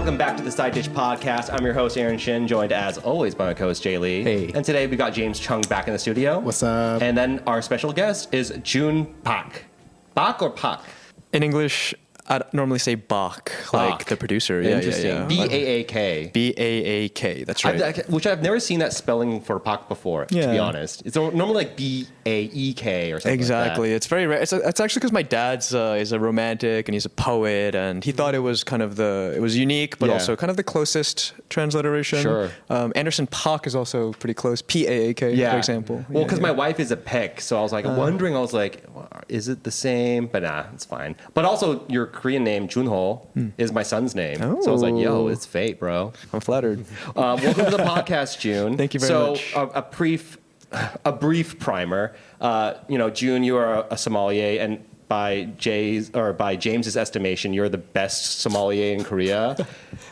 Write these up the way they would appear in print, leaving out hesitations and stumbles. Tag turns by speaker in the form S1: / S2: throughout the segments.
S1: Welcome back to the Side Dish Podcast. I'm your host, Aaron Shin, joined as always by my co-host, Jay Lee.
S2: Hey.
S1: And today we got James Chung back in the studio.
S2: What's up?
S1: And then our special guest is Joon Baak. Baak or Pak?
S3: In English, I'd normally say Baak, like the producer.
S1: Interesting. B-A-A-K.
S3: B-A-A-K, that's right.
S1: Which I've never seen that spelling for Pak before, to be honest. It's normally like B-A-E-K or something
S3: Exactly.
S1: like that.
S3: It's very rare. It's actually because my dad's is a romantic and he's a poet, and he thought it was kind of it was unique, but also kind of the closest transliteration.
S1: Sure.
S3: Anderson Paak is also pretty close. P-A-A-K, for example.
S1: Well, because my wife is a Peck, so I was like wondering, well, is it the same? But nah, it's fine. But also, your Korean name, Joonho, is my son's name.
S3: Oh.
S1: So I was like, yo, it's fate, bro.
S3: I'm flattered.
S1: Welcome to the podcast, Joon.
S3: Thank you very much.
S1: So a brief primer. Joon, you are a sommelier, and by James's estimation, you're the best sommelier in Korea.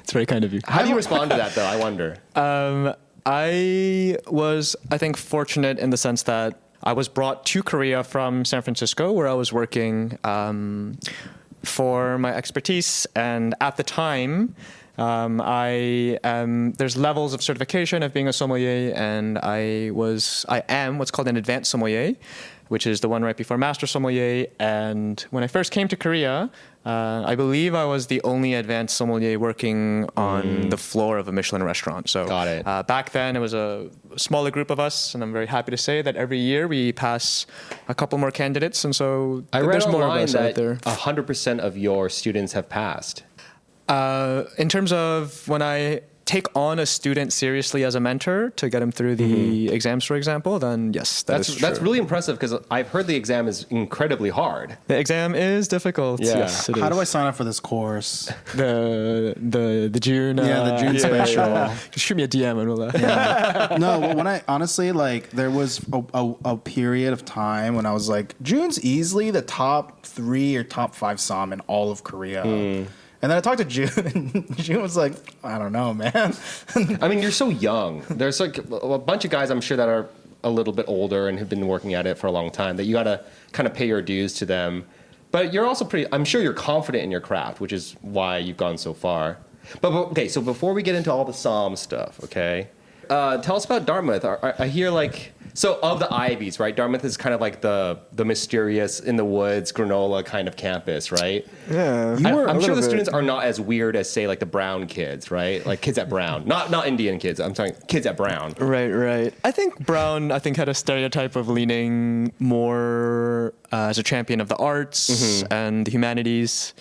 S3: It's very kind of you.
S1: How do you respond to that, though? I wonder.
S3: I was, I think, fortunate in the sense that I was brought to Korea from San Francisco, where I was working for my expertise. And at the time, there's levels of certification of being a sommelier, and I am what's called an advanced sommelier, which is the one right before master sommelier. And when I first came to Korea, I believe I was the only advanced sommelier working on the floor of a Michelin restaurant. So
S1: Got it.
S3: Back then, it was a smaller group of us, and I'm very happy to say that every year we pass a couple more candidates, and so
S1: there's
S3: more of
S1: online
S3: us
S1: that
S3: out there.
S1: 100% of your students have passed.
S3: In terms of when I take on a student seriously as a mentor to get him through the exams, for example, then yes, that's
S1: really impressive, because I've heard the exam is incredibly hard.
S3: The exam is difficult.
S1: Yeah.
S3: Yes, it
S2: How
S3: is.
S2: do I sign up for this course?
S3: The June?
S2: The June special.
S3: Just shoot me a DM and we'll.
S2: No, well, when I honestly, there was a period of time when I was like, June's easily the top 3 or top 5 som in all of Korea. And then I talked to June, and June was like, I don't know, man.
S1: I mean, you're so young. There's like a bunch of guys, I'm sure, that are a little bit older and have been working at it for a long time, that you got to kind of pay your dues to them. But you're also I'm sure you're confident in your craft, which is why you've gone so far. But okay, so before we get into all the Somm stuff, okay, tell us about Dartmouth. I hear so of the Ivies, right? Dartmouth is kind of like the mysterious, in the woods, granola kind of campus, right?
S3: Yeah,
S1: I'm sure the students are not as weird as, say, like the Brown kids, right? Like kids at Brown, not Indian kids. I'm talking kids at Brown.
S3: Right. I think Brown, had a stereotype of leaning more as a champion of the arts and the humanities.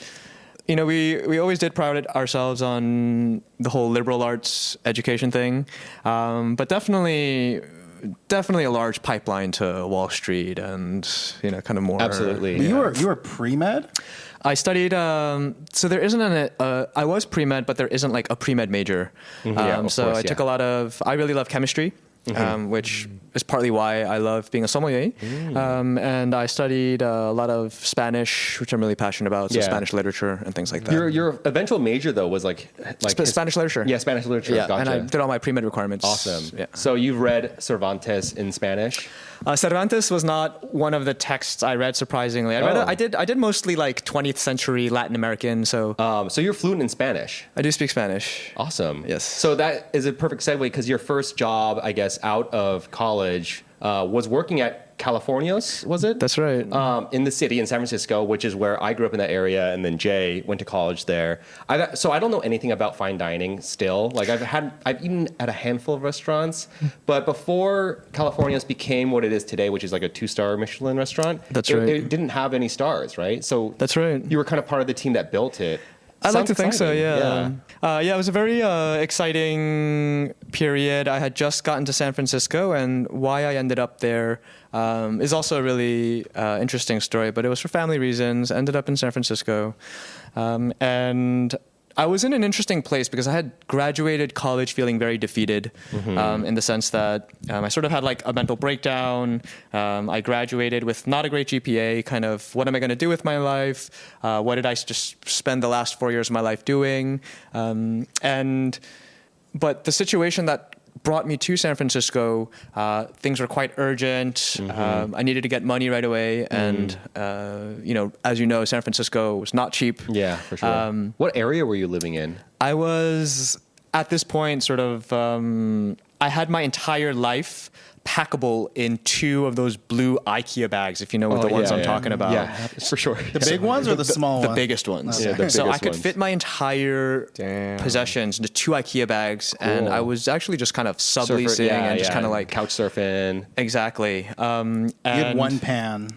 S3: You know, we always did pride ourselves on the whole liberal arts education thing, but definitely a large pipeline to Wall Street and, kind of more.
S1: Absolutely.
S2: Yeah. You were pre-med?
S3: I studied, so there isn't I was pre-med, but there isn't like a pre-med major. I took I really love chemistry. Which is partly why I love being a sommelier. And I studied a lot of Spanish, which I'm really passionate about, so Spanish literature and things like that.
S1: Your eventual major, though, was like
S3: Spanish literature.
S1: Yeah, Spanish literature.
S3: Yeah,
S1: gotcha.
S3: and I did all my pre-med requirements.
S1: Awesome.
S3: Yeah.
S1: So you've read Cervantes in Spanish?
S3: Cervantes was not one of the texts I read, surprisingly. I did mostly like 20th century Latin American, so...
S1: So you're fluent in Spanish?
S3: I do speak Spanish.
S1: Awesome.
S3: Yes.
S1: So that is a perfect segue, because your first job, I guess, out of college was working at Californios, was it?
S3: That's right.
S1: In the city, in San Francisco, which is where I grew up in that area, and then Jay went to college there. So I don't know anything about fine dining still. Like I've eaten at a handful of restaurants, but before Californios became what it is today, which is like a 2-star Michelin restaurant, it didn't have any stars, right? So
S3: that's right.
S1: You were kind of part of the team that built it.
S3: I'd like to think so, yeah. It was a very exciting period. I had just gotten to San Francisco, and why I ended up there is also a really interesting story, but it was for family reasons. Ended up in San Francisco, and I was in an interesting place because I had graduated college feeling very defeated in the sense that I sort of had like a mental breakdown. I graduated with not a great GPA, kind of what am I going to do with my life? What did I just spend the last 4 years of my life doing? But the situation that brought me to San Francisco, things were quite urgent. I needed to get money right away. And, as you know, San Francisco was not cheap.
S1: Yeah, for sure. What area were you living in?
S3: I was, at this point, sort of, I had my entire life packable in 2 of those blue IKEA bags, if you know what the ones I'm talking about.
S1: Yeah, for sure.
S2: The big ones or the small ones?
S3: The biggest ones.
S1: Yeah, the
S3: so I
S1: biggest
S3: could
S1: ones.
S3: fit my entire possessions into 2 IKEA bags, and I was actually just kind of subleasing and just kind of like
S1: couch surfing.
S3: Exactly.
S2: You had one pan.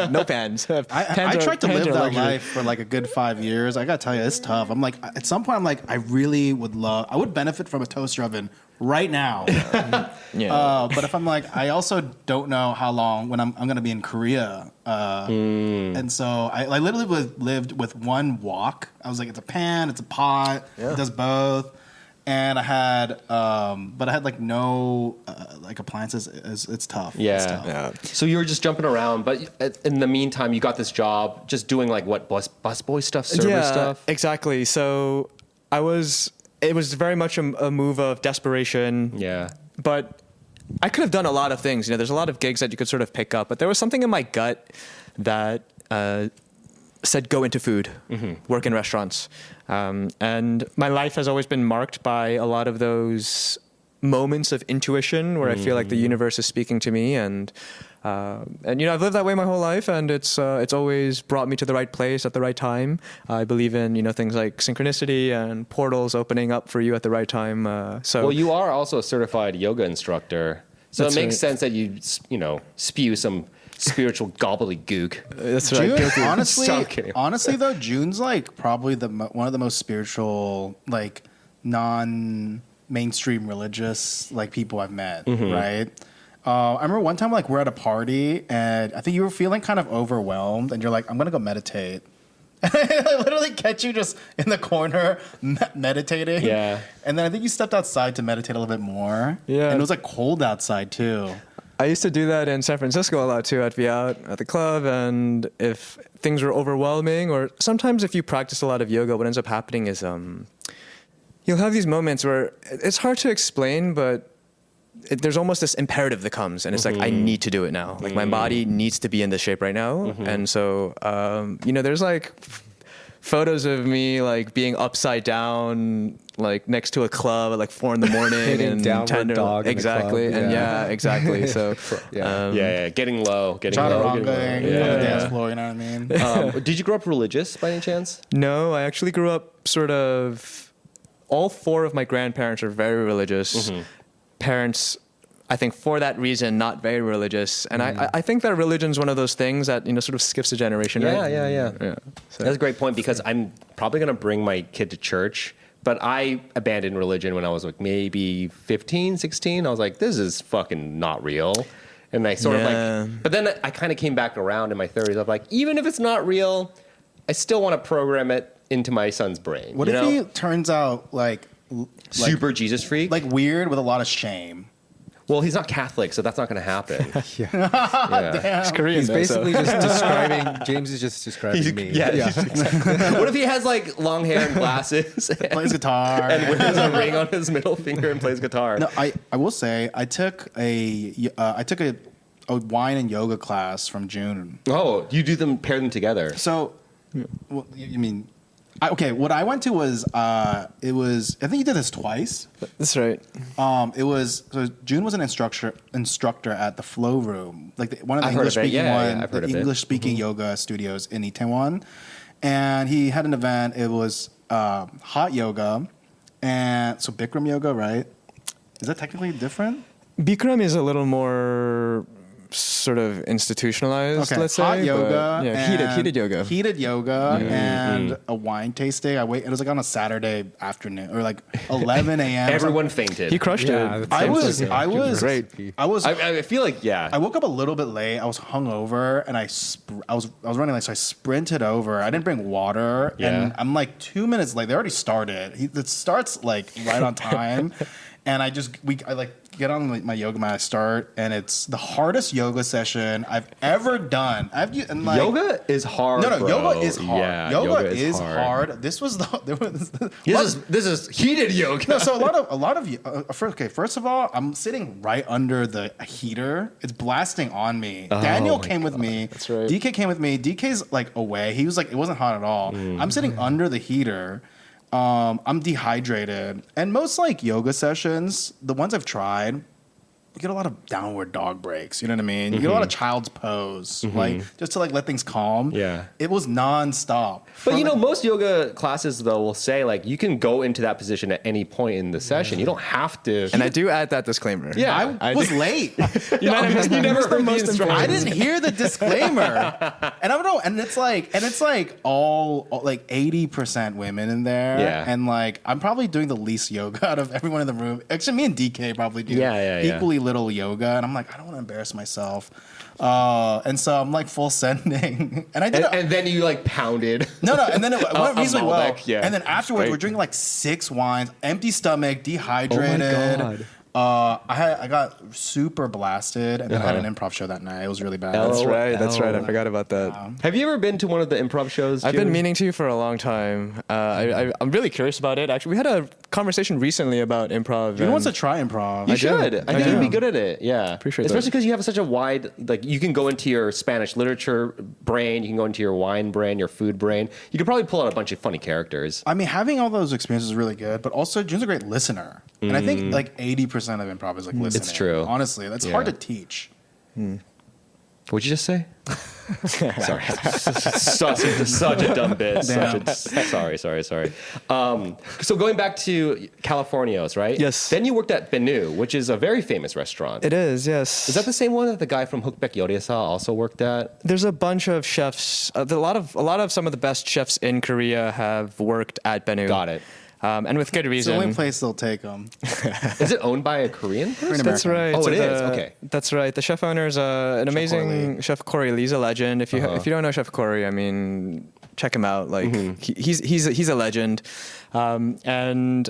S3: No pans.
S2: I tried to live that life for like a good 5 years. I gotta tell you, it's tough. I'm like, at some point, I'm like, I really I would benefit from a toaster oven right now. But if I'm like, I also don't know how long when I'm going to be in Korea. And so I literally lived with one wok. I was like, it's a pan, it's a pot, it does both. And I had, like no like appliances. It's tough.
S1: Yeah.
S2: It's tough.
S1: Yeah. So you were just jumping around, but in the meantime, you got this job just doing like what busboy stuff, server stuff.
S3: Exactly. So it was very much a move of desperation.
S1: Yeah.
S3: But I could have done a lot of things. There's a lot of gigs that you could sort of pick up, but there was something in my gut that said go into food, work in restaurants. And my life has always been marked by a lot of those moments of intuition where I feel like the universe is speaking to me, and I've lived that way my whole life, and it's always brought me to the right place at the right time. I believe in things like synchronicity and portals opening up for you at the right time. Well,
S1: you are also a certified yoga instructor, so it makes sense that you spew some spiritual gobbledygook.
S3: That's right.
S2: June, honestly though, Joon's like probably one of the most spiritual, like non-mainstream religious like people I've met. Right. I remember one time like we're at a party and I think you were feeling kind of overwhelmed and you're like, I'm gonna go meditate. And I literally catch you just in the corner meditating.
S1: Yeah.
S2: And then I think you stepped outside to meditate a little bit more.
S3: Yeah.
S2: And it was like cold outside too.
S3: I used to do that in San Francisco a lot too. I'd be out at the club, and if things were overwhelming, or sometimes if you practice a lot of yoga, what ends up happening is you'll have these moments where it's hard to explain, but there's almost this imperative that comes, and it's like, I need to do it now. Like my body needs to be in this shape right now. And so, there's like photos of me like being upside down, like next to a club at like 4 a.m. and
S4: downward dog.
S3: Exactly. And exactly. So,
S1: getting low,
S2: on the dance floor, you know what I mean?
S1: Did you grow up religious by any chance?
S3: No, I actually grew up sort of, all 4 of my grandparents are very religious. Parents, I think for that reason, not very religious. And I think that religion's one of those things that, sort of skips a generation, right?
S1: Yeah.
S3: So.
S1: That's a great point, because I'm probably going to bring my kid to church, but I abandoned religion when I was like maybe 15, 16. I was like, this is fucking not real. And I sort of like, but then I kind of came back around in my 30s. I'm like, even if it's not real, I still want to program it into my son's brain.
S2: What if he turns out like
S1: super Jesus freak?
S2: like weird with a lot of shame?
S1: Well, he's not Catholic, so that's not going to happen.
S2: Damn.
S3: It's Korean,
S4: He's
S3: though,
S4: basically just describing. James is just describing me.
S1: Exactly. What if he has like long hair and glasses, and
S2: Plays guitar.
S1: wears a ring on his middle finger and plays guitar?
S2: No, I will say I took a wine and yoga class from Joon.
S1: Oh, you pair them together.
S2: So, well, you mean? What I went to was I think you did this twice.
S3: That's right.
S2: Joon was an instructor at the Flow Room, like one of the
S1: I've heard of it. I've heard of it.
S2: English speaking yoga studios in Itaewon, and he had an event. It was hot yoga, and so Bikram yoga, right? Is that technically different?
S3: Bikram is a little more sort of institutionalized, let's say.
S2: Hot yoga.
S3: Heated yoga.
S2: Heated yoga and a wine tasting. It was like on a Saturday afternoon or like 11 a.m.
S1: Everyone fainted.
S3: He crushed it.
S2: I was
S3: great.
S1: I feel like
S2: I woke up a little bit late. I was hungover and I was running late, so I sprinted over. I didn't bring water, and I'm like 2 minutes late. They already started. It starts like right on time. And I get on my yoga mat, I start, and it's the hardest yoga session I've ever done.
S1: Yoga is hard.
S2: No,
S1: bro.
S2: yoga is hard.
S1: Yeah,
S2: yoga is hard. This
S1: is heated yoga.
S2: No, so a lot of first of all, I'm sitting right under the heater. It's blasting on me. Daniel came with me.
S3: That's right.
S2: DK came with me. DK's like away. He was like, it wasn't hot at all. I'm sitting under the heater. I'm dehydrated. And most like yoga sessions, the ones I've tried, you get a lot of downward dog breaks. You know what I mean? You get a lot of child's pose, like just to like let things calm.
S1: Yeah.
S2: It was nonstop.
S1: But most yoga classes though will say like you can go into that position at any point in the session. You don't have to.
S3: And I do add that disclaimer.
S1: Yeah,
S2: I was late.
S1: you never heard the instructions.
S2: I didn't hear the disclaimer, and I don't know. And it's like all like 80% women in there.
S1: Yeah.
S2: And like I'm probably doing the least yoga out of everyone in the room. Actually, me and DK probably do.
S1: Yeah.
S2: Equally little yoga, and I'm like, I don't want to embarrass myself. And so I'm like full sending, and I did.
S1: And then you like pounded.
S2: No, and then it went reasonably well.
S1: Malbec, yeah.
S2: And then afterwards,
S1: Great.
S2: we're drinking like 6 wines, empty stomach, dehydrated.
S1: Oh my God.
S2: I got super blasted, and then I had an improv show that night. It was really bad.
S3: That's right. I forgot about that.
S1: Have you ever been to one of the improv shows?
S3: I've
S1: Joon?
S3: been meaning to for a long time. I'm really curious about it. Actually, we had a conversation recently about improv.
S2: Who wants to try improv?
S1: You should. I think
S3: do.
S1: you'd be good at it. Yeah.
S3: Appreciate
S1: Especially
S3: that.
S1: because you have such a wide, like, you can go into your Spanish literature brain, you can go into your wine brain, your food brain. You could probably pull out a bunch of funny characters.
S2: I mean, having all those experiences is really good, but also Joon's a great listener. And I think like 80% of improv is like listening.
S1: It's true.
S2: Honestly, that's hard to teach.
S1: What'd you just say? Sorry. such a dumb bit. Sorry. So going back to Californios, right?
S3: Yes.
S1: Then you worked at Benu, which is a very famous restaurant.
S3: It is, yes.
S1: Is that the same one that the guy from Hookback Yoresa also worked at?
S3: There's a bunch of chefs. A lot of some of the best chefs in Korea have worked at Benu.
S1: Got it.
S3: And with good
S2: It's the
S3: reason.
S2: only place they'll take them.
S1: Is it owned by a Korean person?
S3: That's right.
S1: Oh,
S3: So
S1: it is? Okay.
S3: That's right. The chef owner is an amazing Chef Corey Lee's a legend. If you don't know Chef Corey, I mean, check him out. Like he's a legend. And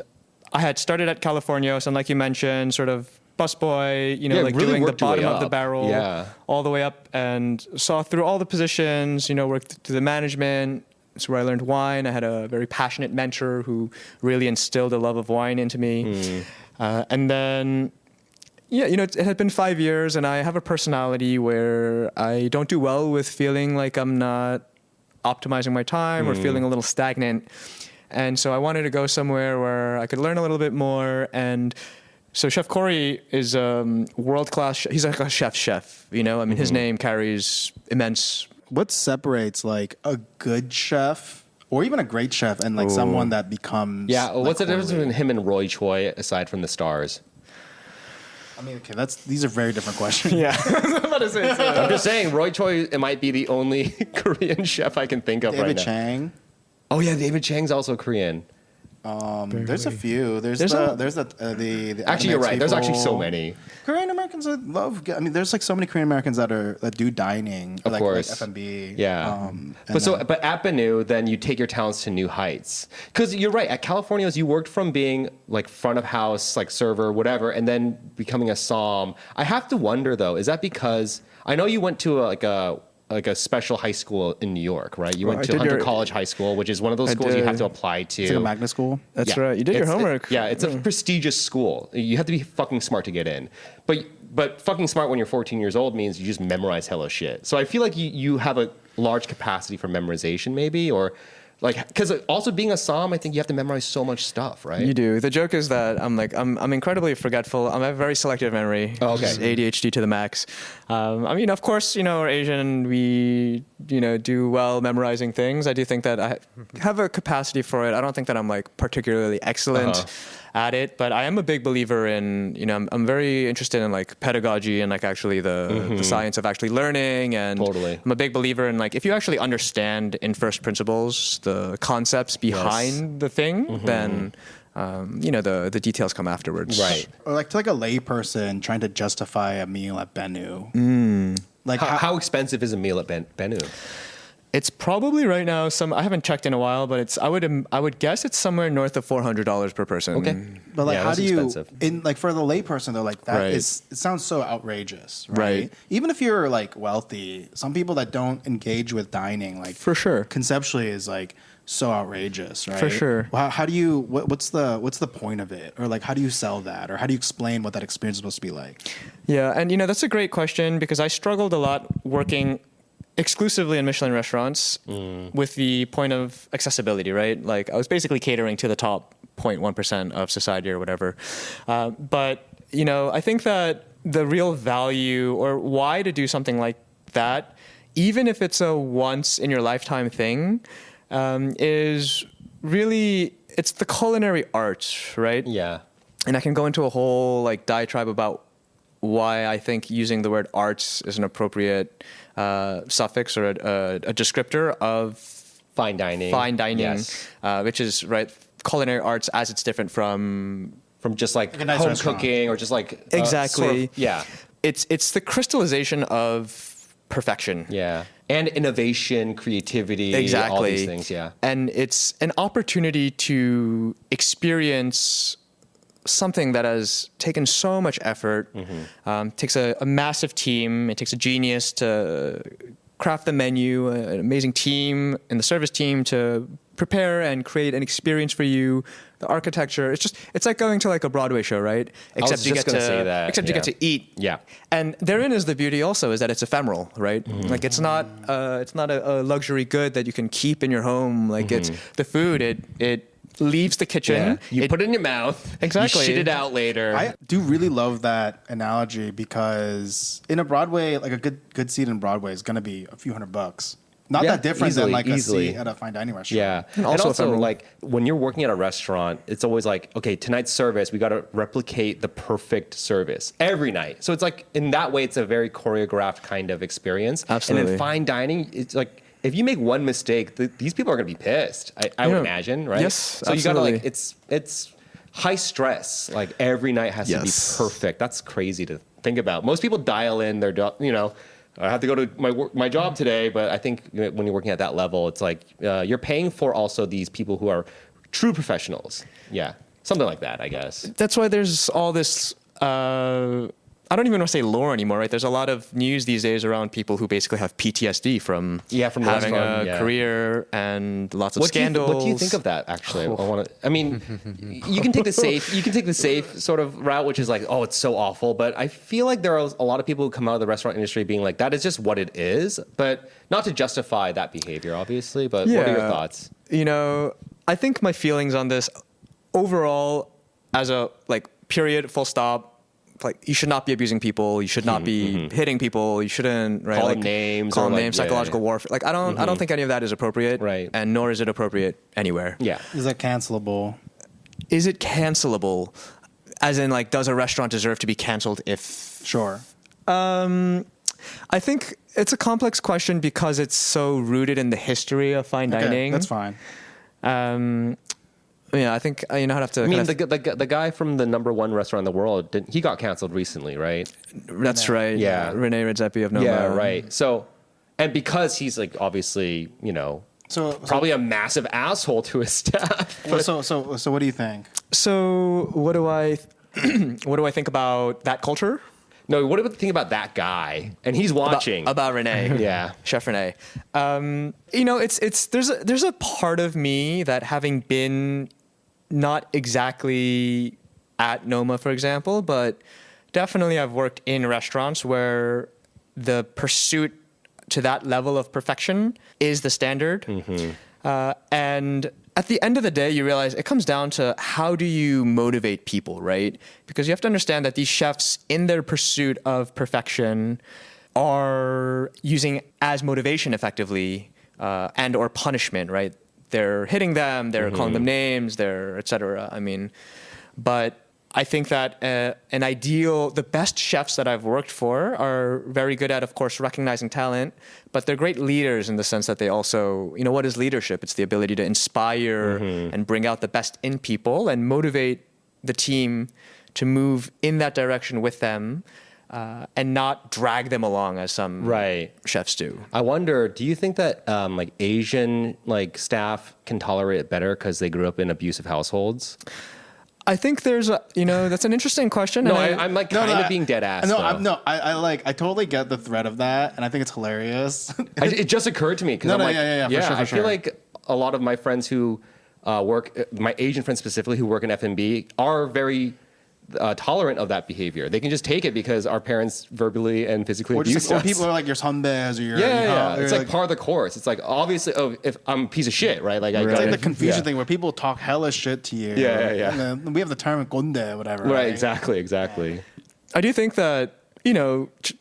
S3: I had started at Californios, and like you mentioned, sort of busboy, like
S1: really
S3: doing the
S1: worked your way
S3: bottom of the
S1: up.
S3: barrel,
S1: Yeah.
S3: all the way up, and saw through all the positions. Worked through the management. It's where I learned wine. I had a very passionate mentor who really instilled a love of wine into me. And then, it had been 5 years, and I have a personality where I don't do well with feeling like I'm not optimizing my time or feeling a little stagnant. And so I wanted to go somewhere where I could learn a little bit more. And so Chef Corey is world-class. He's like a chef, I mean, his name carries immense.
S2: What separates like a good chef or even a great chef and like someone that becomes
S1: What's the difference between him and Roy Choi aside from the stars?
S2: I mean, okay, these are very different questions.
S3: Yeah.
S1: I'm just saying, Roy Choi might be the only Korean chef I can think of
S2: David
S1: right now.
S2: Chang.
S1: Oh yeah, David Chang's also Korean.
S2: There's a few. There's the
S1: Actually, you're right. There's actually so
S2: people.
S1: many.
S2: Korean Americans I love. I mean, there's like so many Korean Americans that do dining,
S1: Of course.
S2: like F&B.
S1: Yeah. But at Benu, then you take your talents to new heights. Because you're right. At Californios, you worked from being like front of house, like server, whatever, and then becoming a som. I have to wonder though, is that because I know you went to a special high school in New York, right? You went to Hunter College High School, which is one of those schools you have to apply to.
S2: It's like a magnet school.
S3: That's right. You did your homework.
S1: It's a prestigious school. You have to be fucking smart to get in. But fucking smart when you're 14 years old means you just memorize hella shit. So I feel like you have a large capacity for memorization maybe, or like, because also being a som, I think you have to memorize so much stuff, right?
S3: You do. The joke is that I'm incredibly forgetful. I have a very selective memory.
S1: Oh, okay.
S3: Just ADHD to the max. I mean, of course, we're Asian. We, do well memorizing things. I do think that I have a capacity for it. I don't think that I'm like particularly excellent at it, but I am a big believer in, I'm very interested in like pedagogy and like actually the science of actually learning. And
S1: Totally.
S3: I'm a big believer in like, if you actually understand in first principles the concepts behind the thing, then the details come afterwards.
S1: Right.
S2: Or like to like a lay person trying to justify a meal at Benu.
S1: Like how expensive is a meal at Benu?
S3: It's probably right now I haven't checked in a while, but I would guess it's somewhere north of $400 per person.
S1: Okay.
S2: But like,
S1: Yeah,
S2: how
S1: that's
S2: do you
S1: expensive.
S2: for the layperson though? Like that
S3: Right.
S2: it sounds so outrageous, right?
S3: Right.
S2: Even if you're like wealthy, some people that don't engage with dining, like
S3: For sure.
S2: conceptually is like so outrageous, right?
S3: For sure.
S2: How do you what's the point of it, or like how do you sell that, or how do you explain what that experience is supposed to be like?
S3: Yeah, and that's a great question because I struggled a lot working exclusively in Michelin restaurants with the point of accessibility, right? Like I was basically catering to the top 0.1% of society or whatever. But, I think that the real value or why to do something like that, even if it's a once in your lifetime thing, is really, it's the culinary arts, right?
S1: Yeah.
S3: And I can go into a whole like diatribe about why I think using the word arts is an appropriate suffix or a descriptor of
S1: Fine dining. Yes.
S3: Which is right culinary arts as it's different from
S1: just like
S2: a nice
S1: home
S2: restaurant.
S1: cooking or just like
S3: exactly.
S1: yeah.
S3: It's the crystallization of perfection.
S1: Yeah. And innovation, creativity,
S3: Exactly.
S1: all these things, yeah.
S3: And it's an opportunity to experience something that has taken so much effort, takes a massive team, it takes a genius to craft the menu, an amazing team and the service team to prepare and create an experience for you. The architecture, it's like going to like a Broadway show, right? Except
S1: you get
S3: to eat.
S1: Yeah.
S3: And therein is the beauty also is that it's ephemeral, right? Like it's not a luxury good that you can keep in your home. Like it's the food, it leaves the kitchen.
S1: Yeah. You put it in your mouth.
S3: Exactly.
S1: You shit it out later.
S2: I do really love that analogy because in a Broadway, like a good seat in Broadway is going to be a few $100. Not
S1: Yeah,
S2: that different
S1: easily,
S2: than like
S1: easily.
S2: a seat at a fine dining restaurant.
S1: Yeah. And
S3: also
S1: also,
S3: ephemeral.
S1: like when you're working at a restaurant, it's always like, okay, tonight's service, we got to replicate the perfect service every night. So it's like in that way, it's a very choreographed kind of experience.
S3: Absolutely.
S1: And in fine dining, it's like, if you make one mistake, these people are going to be pissed. I would imagine, right?
S3: Yes,
S1: So you got to
S3: absolutely.
S1: like, it's high stress. Like every night has to be
S3: Yes.
S1: perfect. That's crazy to think about. Most people dial in their, I have to go to my job today, but I think when you're working at that level, it's like you're paying for also these people who are true professionals. Yeah, something like that, I guess.
S3: That's why there's all this. I don't even want to say lore anymore, right? There's a lot of news these days around people who basically have PTSD from
S1: the
S3: having
S1: restaurant,
S3: a
S1: yeah.
S3: career and lots of
S1: What
S3: scandals.
S1: do you think of that? Actually, I mean, you can take the safe. You can take the safe sort of route, which is like, oh, it's so awful. But I feel like there are a lot of people who come out of the restaurant industry being like, that is just what it is. But not to justify that behavior, obviously. But what are your thoughts?
S3: I think my feelings on this overall, as a like period, full stop. Like you should not be abusing people. You should not be hitting people. You shouldn't
S1: Call them names
S3: Call
S1: or
S3: them
S1: like,
S3: names. Psychological warfare. Like I don't think any of that is appropriate.
S1: Right.
S3: And nor is it appropriate anywhere.
S1: Yeah.
S2: Is that cancelable?
S3: Is it cancelable? As in, like, does a restaurant deserve to be canceled if?
S2: Sure.
S3: I think it's a complex question because it's so rooted in the history of fine
S2: Okay,
S3: dining.
S2: that's fine.
S3: Yeah, I think I'd have to.
S1: I mean, the guy from the #1 restaurant in the world, he got canceled recently, right?
S3: That's right.
S1: Yeah.
S3: Rene Redzepi of Noma.
S1: Yeah, right. So, and because he's like obviously,
S2: So
S1: probably a massive asshole to his staff.
S2: so what do you think?
S3: So what do I think about that culture?
S1: No, what do you think about that guy? And he's watching.
S3: About Rene.
S1: Yeah.
S3: Chef Rene. There's a part of me that, having been not exactly at Noma, for example, but definitely I've worked in restaurants where the pursuit to that level of perfection is the standard. And at the end of the day, you realize it comes down to how do you motivate people, right? Because you have to understand that these chefs, in their pursuit of perfection, are using as motivation effectively and or punishment, right? They're hitting them, they're calling them names, they're et cetera. I mean, but I think that the best chefs that I've worked for are very good at, of course, recognizing talent, but they're great leaders in the sense that they also, what is leadership? It's the ability to inspire and bring out the best in people and motivate the team to move in that direction with them. and not drag them along as some
S1: Right.
S3: chefs do.
S1: I wonder, do you think that like Asian like staff can tolerate it better because they grew up in abusive households?
S3: I think there's that's an interesting question.
S1: No,
S3: and
S1: I'm like kind of being dead ass.
S2: I totally get the thread of that, and I think it's hilarious.
S1: It just occurred to me because
S2: No,
S1: I'm
S2: no,
S1: like,
S2: yeah, for sure, for
S1: I
S2: sure.
S1: feel like a lot of my friends who my Asian friends specifically who work in F&B are very tolerant of that behavior. They can just take it because our parents verbally and physically
S2: Or
S1: abuse
S2: just like,
S1: us.
S2: or people are like your sunbaes or your
S1: Yeah.
S2: or
S1: It's like part of the course. It's like obviously, if I'm a piece of shit, right? Like I
S2: it's
S1: got
S2: like the confusion thing where people talk hella shit to you.
S1: Yeah.
S2: And then we have the term gonde, whatever.
S1: Right. Exactly.
S3: I do think that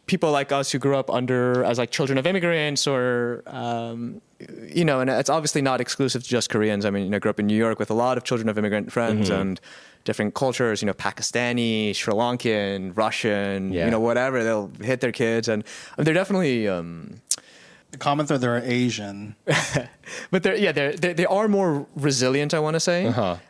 S3: people like us who grew up as like children of immigrants or and it's obviously not exclusive to just Koreans. I mean, I grew up in New York with a lot of children of immigrant friends and different cultures, Pakistani, Sri Lankan, Russian, whatever. They'll hit their kids, and they're definitely.
S2: The comment that they're Asian.
S3: But they are more resilient. I want to say.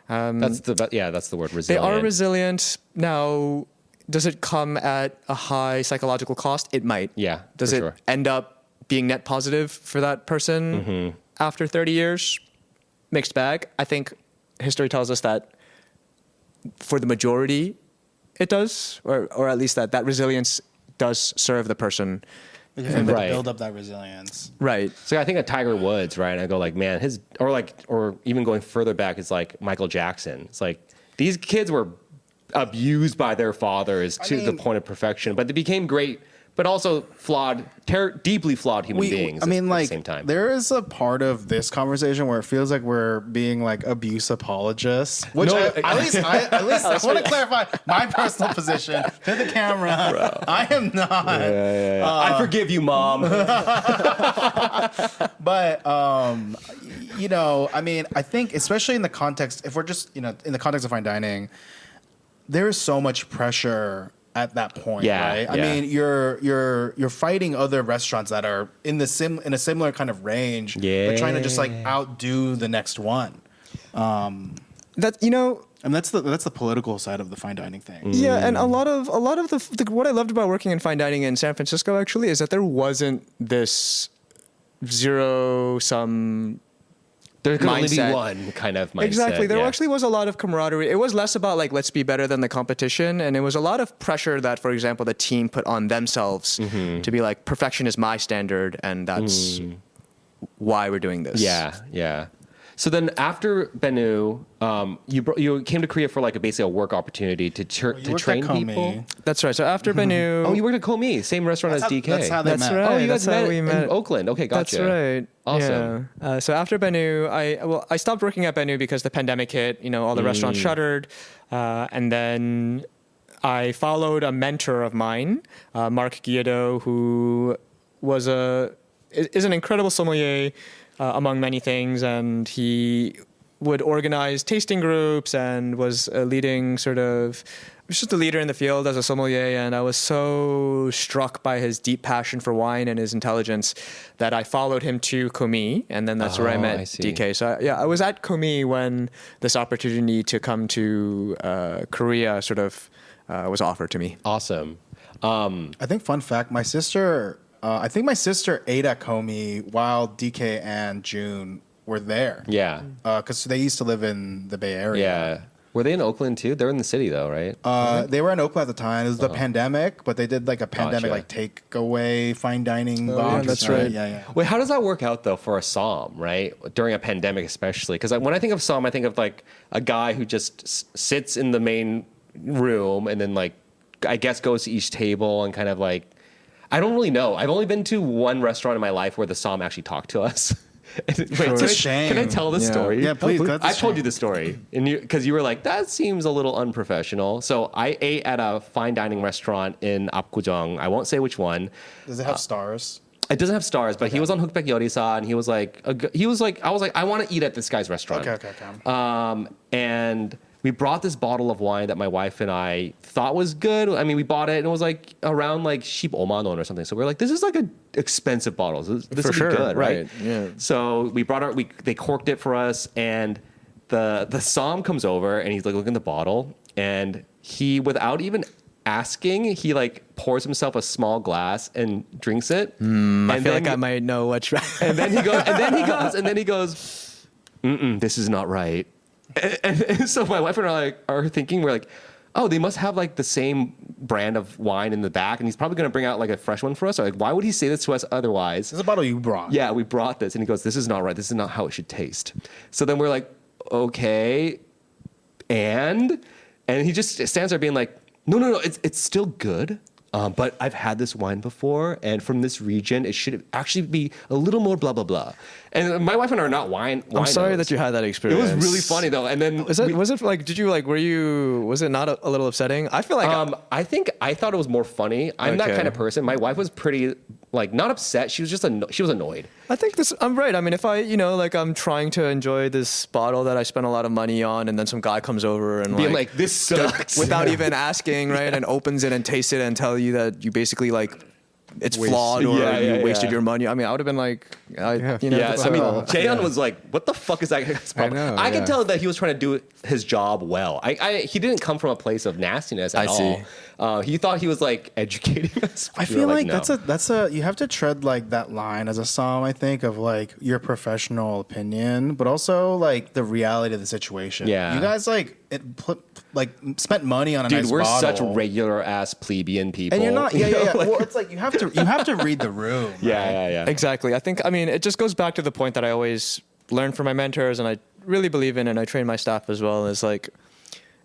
S1: That's the word,
S3: They
S1: resilient.
S3: are resilient. Now, does it come at a high psychological cost? It might.
S1: Yeah.
S3: Does
S1: for
S3: it
S1: sure.
S3: end up being net positive for that person after 30 years? Mixed bag. I think history tells us that for the majority, it does, or at least that resilience does serve the person.
S2: And
S1: Right.
S2: build up that resilience.
S3: Right.
S1: So I think of Tiger Woods, right? And I go like, man, or even going further back, it's like Michael Jackson. It's like these kids were abused by their fathers to the point of perfection, but they became great, but also flawed, deeply flawed human beings.
S2: I mean,
S1: at
S2: like,
S1: the same time.
S2: there is a part of this conversation where it feels like we're being like abuse apologists. Which
S1: No,
S2: at least I want to clarify my personal position to the camera. Bro. I am not.
S1: I forgive you, Mom.
S2: But I mean, I think especially in the context, if we're just in the context of fine dining, there is so much pressure at that point, right? I mean, you're fighting other restaurants that are in a similar kind of range, but trying to just like outdo the next one. And that's the political side of the fine dining thing.
S3: Yeah, and a lot of the what I loved about working in fine dining in San Francisco actually is that there wasn't this zero sum.
S1: There could only be
S3: mindset.
S1: one kind of mindset.
S3: Exactly. There
S1: yeah.
S3: actually was a lot of camaraderie. It was less about like, let's be better than the competition. And it was a lot of pressure that, for example, the team put on themselves to be like, perfection is my standard. And that's why we're doing this.
S1: Yeah. So then after Bennu, you came to Korea for like basically a work opportunity to train people.
S3: That's right. So after Bennu.
S1: Oh, you worked at Komi, same restaurant as DK.
S2: That's how they
S3: That's
S2: met.
S3: right.
S1: Oh, you
S3: That's
S1: guys
S3: how
S1: met
S3: we
S1: in
S3: met.
S1: Oakland. Okay, gotcha.
S3: That's right.
S1: Awesome.
S3: Yeah. So after Bennu, I stopped working at Bennu because the pandemic hit. All the restaurants shuttered, and then I followed a mentor of mine, Mark Guido, who is an incredible sommelier among many things, and he would organize tasting groups and was a leading was just a leader in the field as a sommelier, and I was so struck by his deep passion for wine and his intelligence that I followed him to Komi, and then that's where I met DK. So I was at Komi when this opportunity to come to Korea was offered to me.
S1: Awesome.
S2: I think fun fact, my sister ate at Komi while DK and Joon were there.
S1: Yeah.
S2: Because they used to live in the Bay Area.
S1: Yeah. Were they in Oakland too? They're in the city though, right?
S2: They were in Oakland at the time. It was the pandemic, but they did like a pandemic like takeaway fine dining box.
S3: Yeah, that's right.
S2: Yeah.
S1: Wait, how does that work out though for a som, right? During a pandemic, especially, because when I think of som, I think of like a guy who just sits in the main room and then like I guess goes to each table and kind of like I don't really know. I've only been to one restaurant in my life where the som actually talked to us. Wait,
S2: It's a shame.
S1: Can I tell this story?
S2: Yeah, please.
S1: I told you the story, and because you were like, that seems a little unprofessional. So I ate at a fine dining restaurant in Apgujeong. I won't say which one.
S2: Does it have stars?
S1: It doesn't have stars, but he was on Hookbaek Yorisa, and he was like, I was like, I want to eat at this guy's restaurant.
S2: Okay.
S1: And we brought this bottle of wine that my wife and I thought was good. I mean, we bought it and it was like around like 15만 won or something. So we're like, this is like an expensive bottle. This
S3: For
S1: will
S3: sure,
S1: be good, right?
S3: Yeah.
S1: So we brought they corked it for us, and the som comes over and he's like looking at the bottle, and he without even asking, he like pours himself a small glass and drinks it.
S3: I feel like I might know what's right.
S1: And then he goes, this is not right. And so my wife and I are thinking, we're like, oh, they must have like the same brand of wine in the back, and he's probably going to bring out like a fresh one for us. Or like, why would he say this to us otherwise?
S2: This is a bottle you brought.
S1: Yeah, we brought this, and he goes, this is not right. This is not how it should taste. So then we're like, okay, and he just stands there being like, no, it's still good. But I've had this wine before, and from this region, it should actually be a little more blah, blah, blah. And my wife and I are not wine.
S3: I'm sorry that you had that experience.
S1: It was really funny, though. And then... was it not a little upsetting? I feel like... I thought it was more funny. I'm that kind of person. My wife was pretty, like, not upset. She was just she was annoyed.
S3: I think I'm right. I mean, if I'm trying to enjoy this bottle that I spent a lot of money on, and then some guy comes over and
S1: being like this sucks.
S3: Without even asking, right? And opens it and tastes it and tell you that you basically like it's flawed or you wasted your money. I mean, I would have been like, Jaehyun was like, what the fuck is that guy's problem? I can tell that he was trying to do his job well. He didn't come from a place of nastiness at all. He thought he was like educating us.
S2: I feel like that's a you have to tread like that line as a som, I think, of like your professional opinion, but also like the reality of the situation.
S1: Yeah.
S2: You guys spent money on a nice
S1: we're
S2: bottle.
S1: Such regular ass plebeian people.
S2: And you're not well, it's like you have to read the room.
S1: Yeah.
S3: Exactly. I mean, it just goes back to the point that I always learn from my mentors, and I really believe in, and I train my staff as well, is like,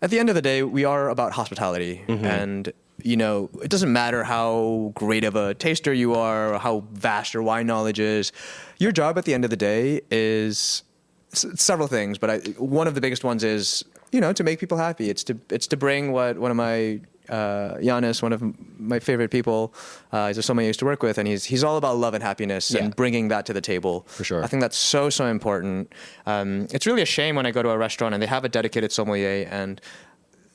S3: at the end of the day, we are about hospitality. And, it doesn't matter how great of a taster you are or how vast your wine knowledge is. Your job at the end of the day is several things, but one of the biggest ones is, to make people happy. It's to bring what one of my Giannis, one of my favorite people, is a sommelier I used to work with, and he's all about love and happiness and bringing that to the table.
S1: For sure.
S3: I think that's so important. It's really a shame when I go to a restaurant and they have a dedicated sommelier, and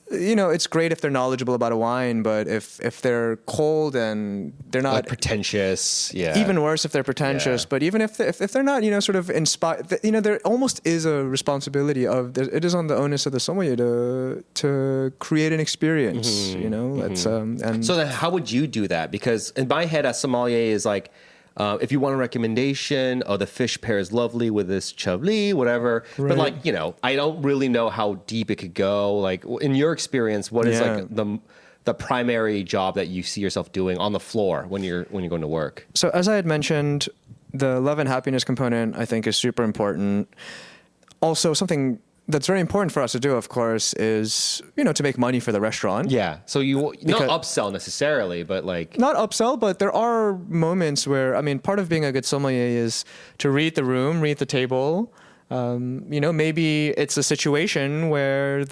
S3: it's great if they're knowledgeable about a wine, but if they're cold and they're not
S1: like pretentious,
S3: even worse if they're pretentious. But even if they're not, sort of inspired, there almost is a responsibility of it is on the onus of the sommelier to create an experience. That's and
S1: so then how would you do that? Because in my head, a sommelier is like, if you want a recommendation, the fish pairs lovely with this chablis, whatever. Right. But like, I don't really know how deep it could go. Like in your experience, what is like the primary job that you see yourself doing on the floor when you're going to work?
S3: So as I had mentioned, the love and happiness component, I think, is super important. Also, something that's very important for us to do, of course, is, to make money for the restaurant.
S1: Yeah. So not upsell necessarily, but like...
S3: Not upsell, but there are moments where, part of being a good sommelier is to read the room, read the table. Maybe it's a situation where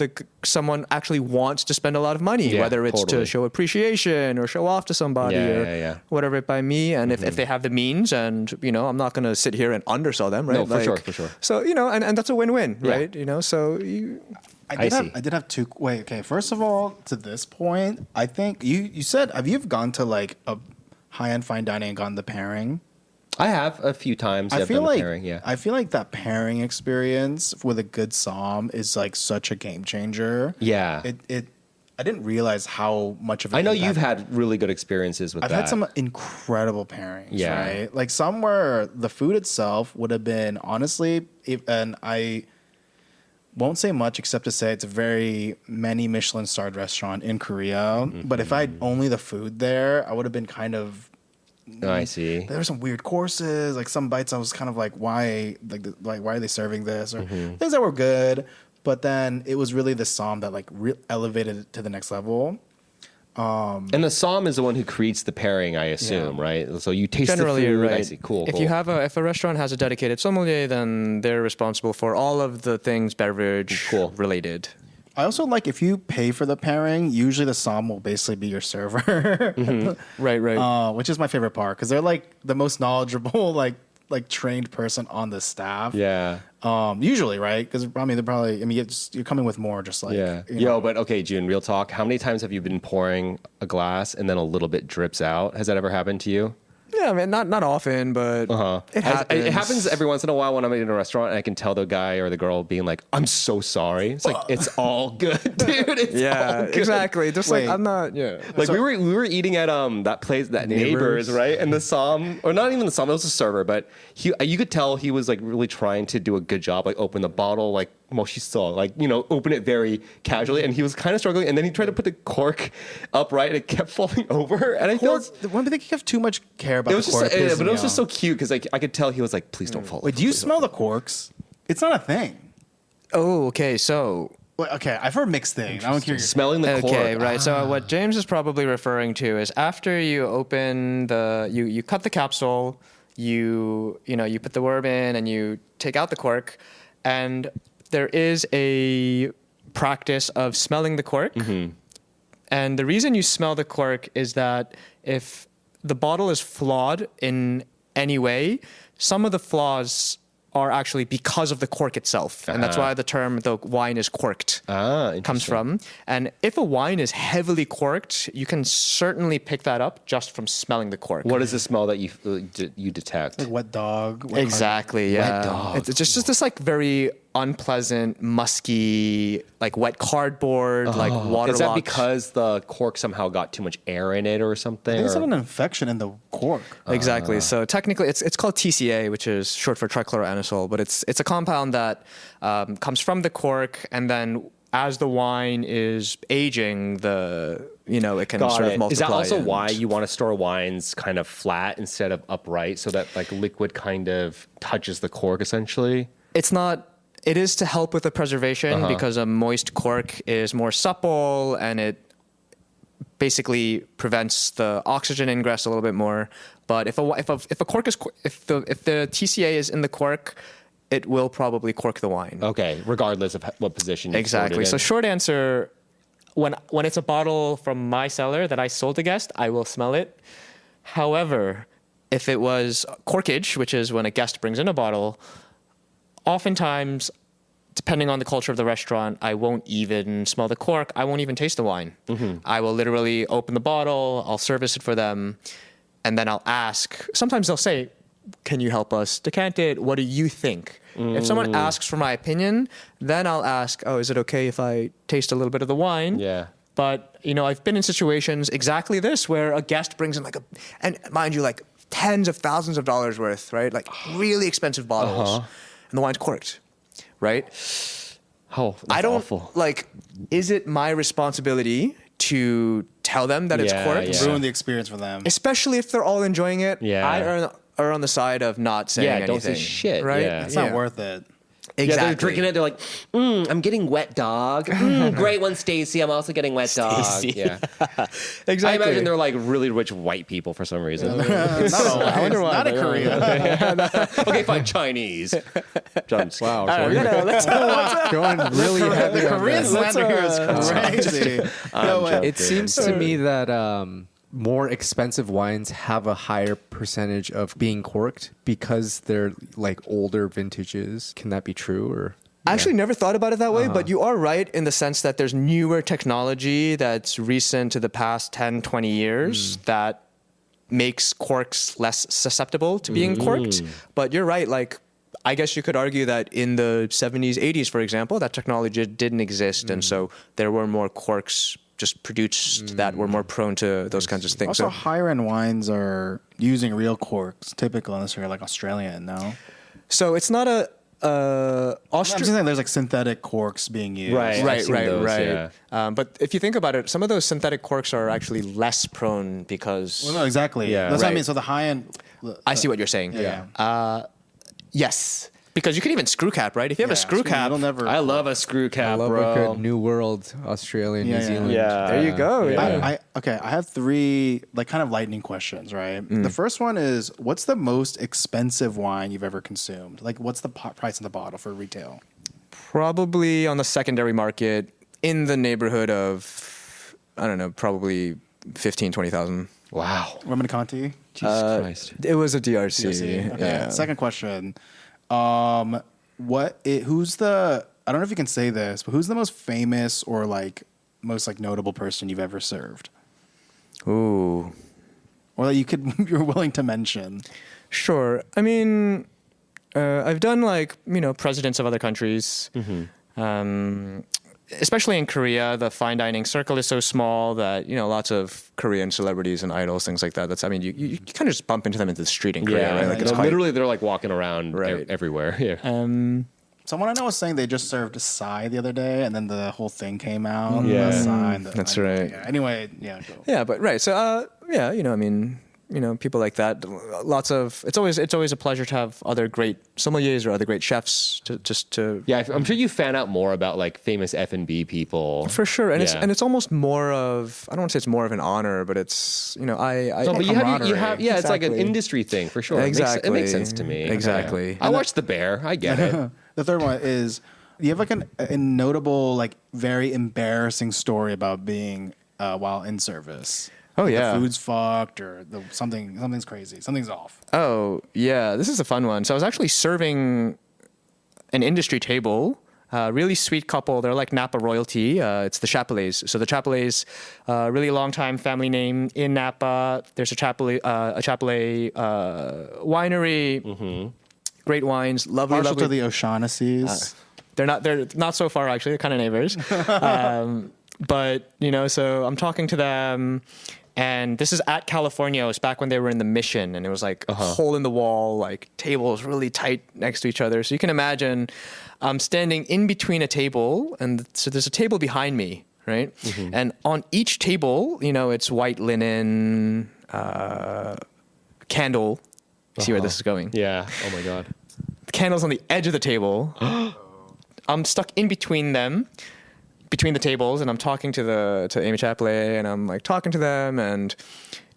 S3: someone actually wants to spend a lot of money, whether it's to show appreciation or show off to somebody or whatever it by me. And if they have the means, and I'm not going to sit here and undersell them, right?
S1: No, for sure.
S3: So and that's a win-win, right? So
S2: I did have two. Wait, okay. First of all, to this point, I think you said, have you gone to like a high-end fine dining and gotten the pairing?
S1: I have a few times.
S2: I feel like that pairing experience with a good som is like such a game changer.
S1: Yeah.
S2: I didn't realize how much of it.
S1: I know you've had really good experiences with that.
S2: I've had some incredible pairings.
S1: Yeah.
S2: Right. Like somewhere the food itself would have been honestly, and I won't say much except to say it's a very many Michelin-starred restaurant in Korea. But if I had only the food there, I would have been kind of.
S1: Oh, I see.
S2: There were some weird courses, like some bites. I was kind of like, why are they serving this? Or things that were good, but then it was really the som that like elevated it to the next level.
S1: And the som is the one who creates the pairing, I assume, right? So you taste
S3: generally,
S1: the food.
S3: right.
S1: I see. Cool.
S3: If a restaurant has a dedicated sommelier, then they're responsible for all of the things beverage related.
S2: I also like if you pay for the pairing, usually the som will basically be your server.
S3: Right.
S2: Which is my favorite part because they're like the most knowledgeable, like trained person on the staff.
S1: Yeah.
S2: Usually, right? Because they're probably. You're coming with more, just like
S1: But okay, Joon, real talk. How many times have you been pouring a glass and then a little bit drips out? Has that ever happened to you?
S3: Yeah, I mean, not often, but it happens.
S1: It happens every once in a while when I'm in a restaurant and I can tell the guy or the girl being like, "I'm so sorry." It's like it's all good, dude. It's all good.
S3: Exactly. Just
S2: Wait.
S3: like I'm not. Yeah.
S1: Like we were eating at that place, that neighbors, right? And the som, or not even the som, it was a server, but you could tell he was like really trying to do a good job, like open the bottle, like Moshiso, like, you know, open it very casually, and he was kind of struggling, and then he tried to put the cork upright and it kept falling over, and I felt
S2: When they have too much care about
S1: it was
S2: the
S1: just
S2: cork,
S1: but it was just so cute because like I could tell he was like, please don't fall over.
S2: Wait, do you
S1: please don't
S2: smell the corks? It's not a thing.
S3: Oh, okay. So.
S2: Wait, okay, I've heard mixed things. I don't care.
S1: smelling the cork.
S3: Okay, right. So what James is probably referring to is after you open you cut the capsule, you put the worm in and you take out the cork, and there is a practice of smelling the cork. And the reason you smell the cork is that if the bottle is flawed in any way, some of the flaws are actually because of the cork itself. And that's why the term the wine is corked comes from. And if a wine is heavily corked, you can certainly pick that up just from smelling the cork.
S1: What is the smell that you detect?
S2: Like wet dog.
S3: Exactly, yeah.
S1: dog.
S3: It's just this like very unpleasant, musky, like wet cardboard, like waterlogged.
S1: Is that because the cork somehow got too much air in it or something?
S2: There's an infection in the cork.
S3: Exactly. So technically, it's called TCA, which is short for trichloroanisole, but it's a compound that comes from the cork, and then as the wine is aging, it can sort of multiply.
S1: Is that also why you want to store wines kind of flat instead of upright, so that like liquid kind of touches the cork essentially?
S3: It's not. It is to help with the preservation because a moist cork is more supple and it basically prevents the oxygen ingress a little bit more. But if a cork is if the TCA is in the cork, it will probably cork the wine.
S1: Okay, regardless of what position you
S3: Exactly.
S1: stored it
S3: So
S1: in.
S3: short answer, when it's a bottle from my cellar that I sold to guest, I will smell it. However, if it was corkage, which is when a guest brings in a bottle, oftentimes, depending on the culture of the restaurant, I won't even smell the cork. I won't even taste the wine. I will literally open the bottle, I'll service it for them, and then I'll ask. Sometimes they'll say, "Can you help us decant it? What do you think?" If someone asks for my opinion, then I'll ask, "Oh, is it okay if I taste a little bit of the wine?"
S1: Yeah.
S3: But, I've been in situations exactly this where a guest brings in and mind you, like tens of thousands of dollars worth, right? Like really expensive bottles. And the wine's corked, right?
S1: Oh, that's
S3: I don't
S1: awful.
S3: is it my responsibility to tell them that it's
S1: Yeah,
S3: corked?
S1: yeah.
S2: Ruin the experience for them.
S3: Especially if they're all enjoying it.
S1: Yeah.
S3: I are on the side of not saying anything.
S1: don't say shit,
S3: right?
S1: yeah.
S2: It's not worth it.
S3: Exactly.
S1: Yeah, they're drinking it. They're like, I'm getting wet dog. Great one, Stacy. I'm also getting wet dog.
S3: Stacey.
S1: Yeah.
S3: Exactly.
S1: I imagine they're like really rich white people for some reason.
S2: Not always.
S3: I wonder why.
S2: Not in Korea.
S1: Okay, fine, Chinese.
S4: Wow.
S3: I don't know, let's-
S4: Going really heavy
S2: The
S4: on
S2: Korean
S4: this.
S2: slander here is crazy. No,
S4: It seems to me that more expensive wines have a higher percentage of being corked because they're like older vintages. Can that be true? Or
S3: I actually never thought about it that way, but you are right in the sense that there's newer technology that's recent to the past 10, 20 years that makes corks less susceptible to being corked. But you're right, like, I guess you could argue that in the 70s, 80s, for example, that technology didn't exist. And so there were more corks just produced that were more prone to those kinds of things.
S2: Also,
S3: So
S2: higher end wines are using real corks, typical unless you're like Australian, no?
S3: so it's not a
S2: I'm just saying there's like synthetic corks being used.
S1: Right. I've
S3: Right,
S1: seen
S3: right,
S1: those,
S3: right.
S1: yeah.
S3: But if you think about it, some of those synthetic corks are actually less prone because
S2: Well, no, exactly.
S1: Yeah.
S2: That's what I
S3: Right.
S2: mean. So the high end.
S3: I see what you're saying.
S2: Yeah.
S3: Yes, because you can even screw cap, right? If you have a screw cap,
S2: It'll never.
S1: I love a screw cap,
S4: I love a
S1: bro.
S4: good New World, Australia,
S2: Yeah,
S4: New
S2: yeah.
S4: Zealand.
S1: Yeah.
S3: there you go. Yeah.
S2: I have three like kind of lightning questions, right? The first one is, what's the most expensive wine you've ever consumed? Like, what's the price in the bottle for retail?
S3: Probably on the secondary market in the neighborhood of, I don't know, probably 15, 20,000.
S1: Wow.
S2: Rum and Conti.
S1: Jesus Christ.
S3: It was a DRC.
S2: Okay.
S3: Yeah.
S2: Second question. Who's the? I don't know if you can say this, but who's the most famous or like most like notable person you've ever served?
S3: Ooh.
S2: Or or that you're willing to mention?
S3: Sure. I mean, I've done like, presidents of other countries. Especially in Korea, the fine dining circle is so small that, lots of Korean celebrities and idols, things like that. You kind of just bump into them into the street in Korea, right? Like
S1: literally they're like walking around everywhere. Yeah.
S2: Someone I know was saying they just served a side the other day, and then the whole thing came out.
S1: Yeah.
S3: That's right.
S2: Yeah. Anyway, yeah. Go.
S3: Yeah, but right. So, people like that. It's always a pleasure to have other great sommeliers or other great chefs to.
S1: Yeah, I'm sure you fan out more about like famous F&B people.
S3: For sure, and it's almost more of, I don't want to say it's more of an honor, but it's but it's like an industry thing for sure. Exactly,
S1: it makes sense to me.
S3: Exactly.
S1: Yeah. I watched The Bear. I get it.
S2: The third one is, you have like a notable, like very embarrassing story about being while in service.
S3: Oh yeah,
S2: the food's fucked or something's crazy, something's off.
S3: Oh yeah, this is a fun one. So I was actually serving an industry table. Really sweet couple. They're like Napa royalty. It's the Chapelets. So the Chapelets, really long time family name in Napa. There's a Chapelet winery. Great wines, lovely.
S2: To the O'Shaughnessy's.
S3: They're not so far actually. They're kind of neighbors. But so I'm talking to them, and this is at California. It was back when they were in the Mission, and it was like a hole in the wall, like tables really tight next to each other. So you can imagine I'm standing in between a table, and so there's a table behind me, right? And on each table, it's white linen, candle. See where this is going?
S1: Yeah. Oh my God.
S3: The candle's on the edge of the table. I'm stuck in between them, between the tables, and I'm talking to Amy Chapelet, and I'm like talking to them, and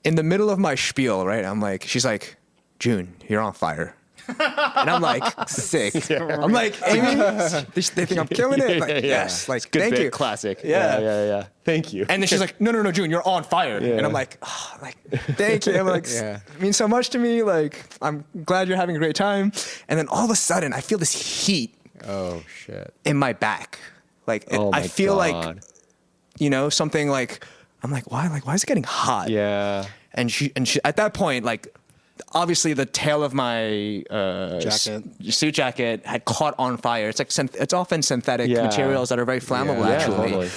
S3: in the middle of my spiel, right? She's like, Joon, you're on fire. And I'm like, sick. Yeah. I'm like, Amy, they think I'm killing it. Like, yes, like,
S1: good
S3: thank
S1: bit,
S3: you.
S1: Classic.
S3: Yeah.
S1: Thank you.
S3: And then she's like, no, Joon, you're on fire.
S1: Yeah.
S3: And I'm like, thank you. I'm like, it means so much to me. Like, I'm glad you're having a great time. And then all of a sudden, I feel this heat.
S4: Oh shit!
S3: In my back, like I feel like, something like, I'm like, why? Like, why is it getting hot?
S1: Yeah.
S3: And she at that point, like, obviously the tail of my suit jacket had caught on fire. It's like it's often synthetic materials that are very flammable, actually. Totally.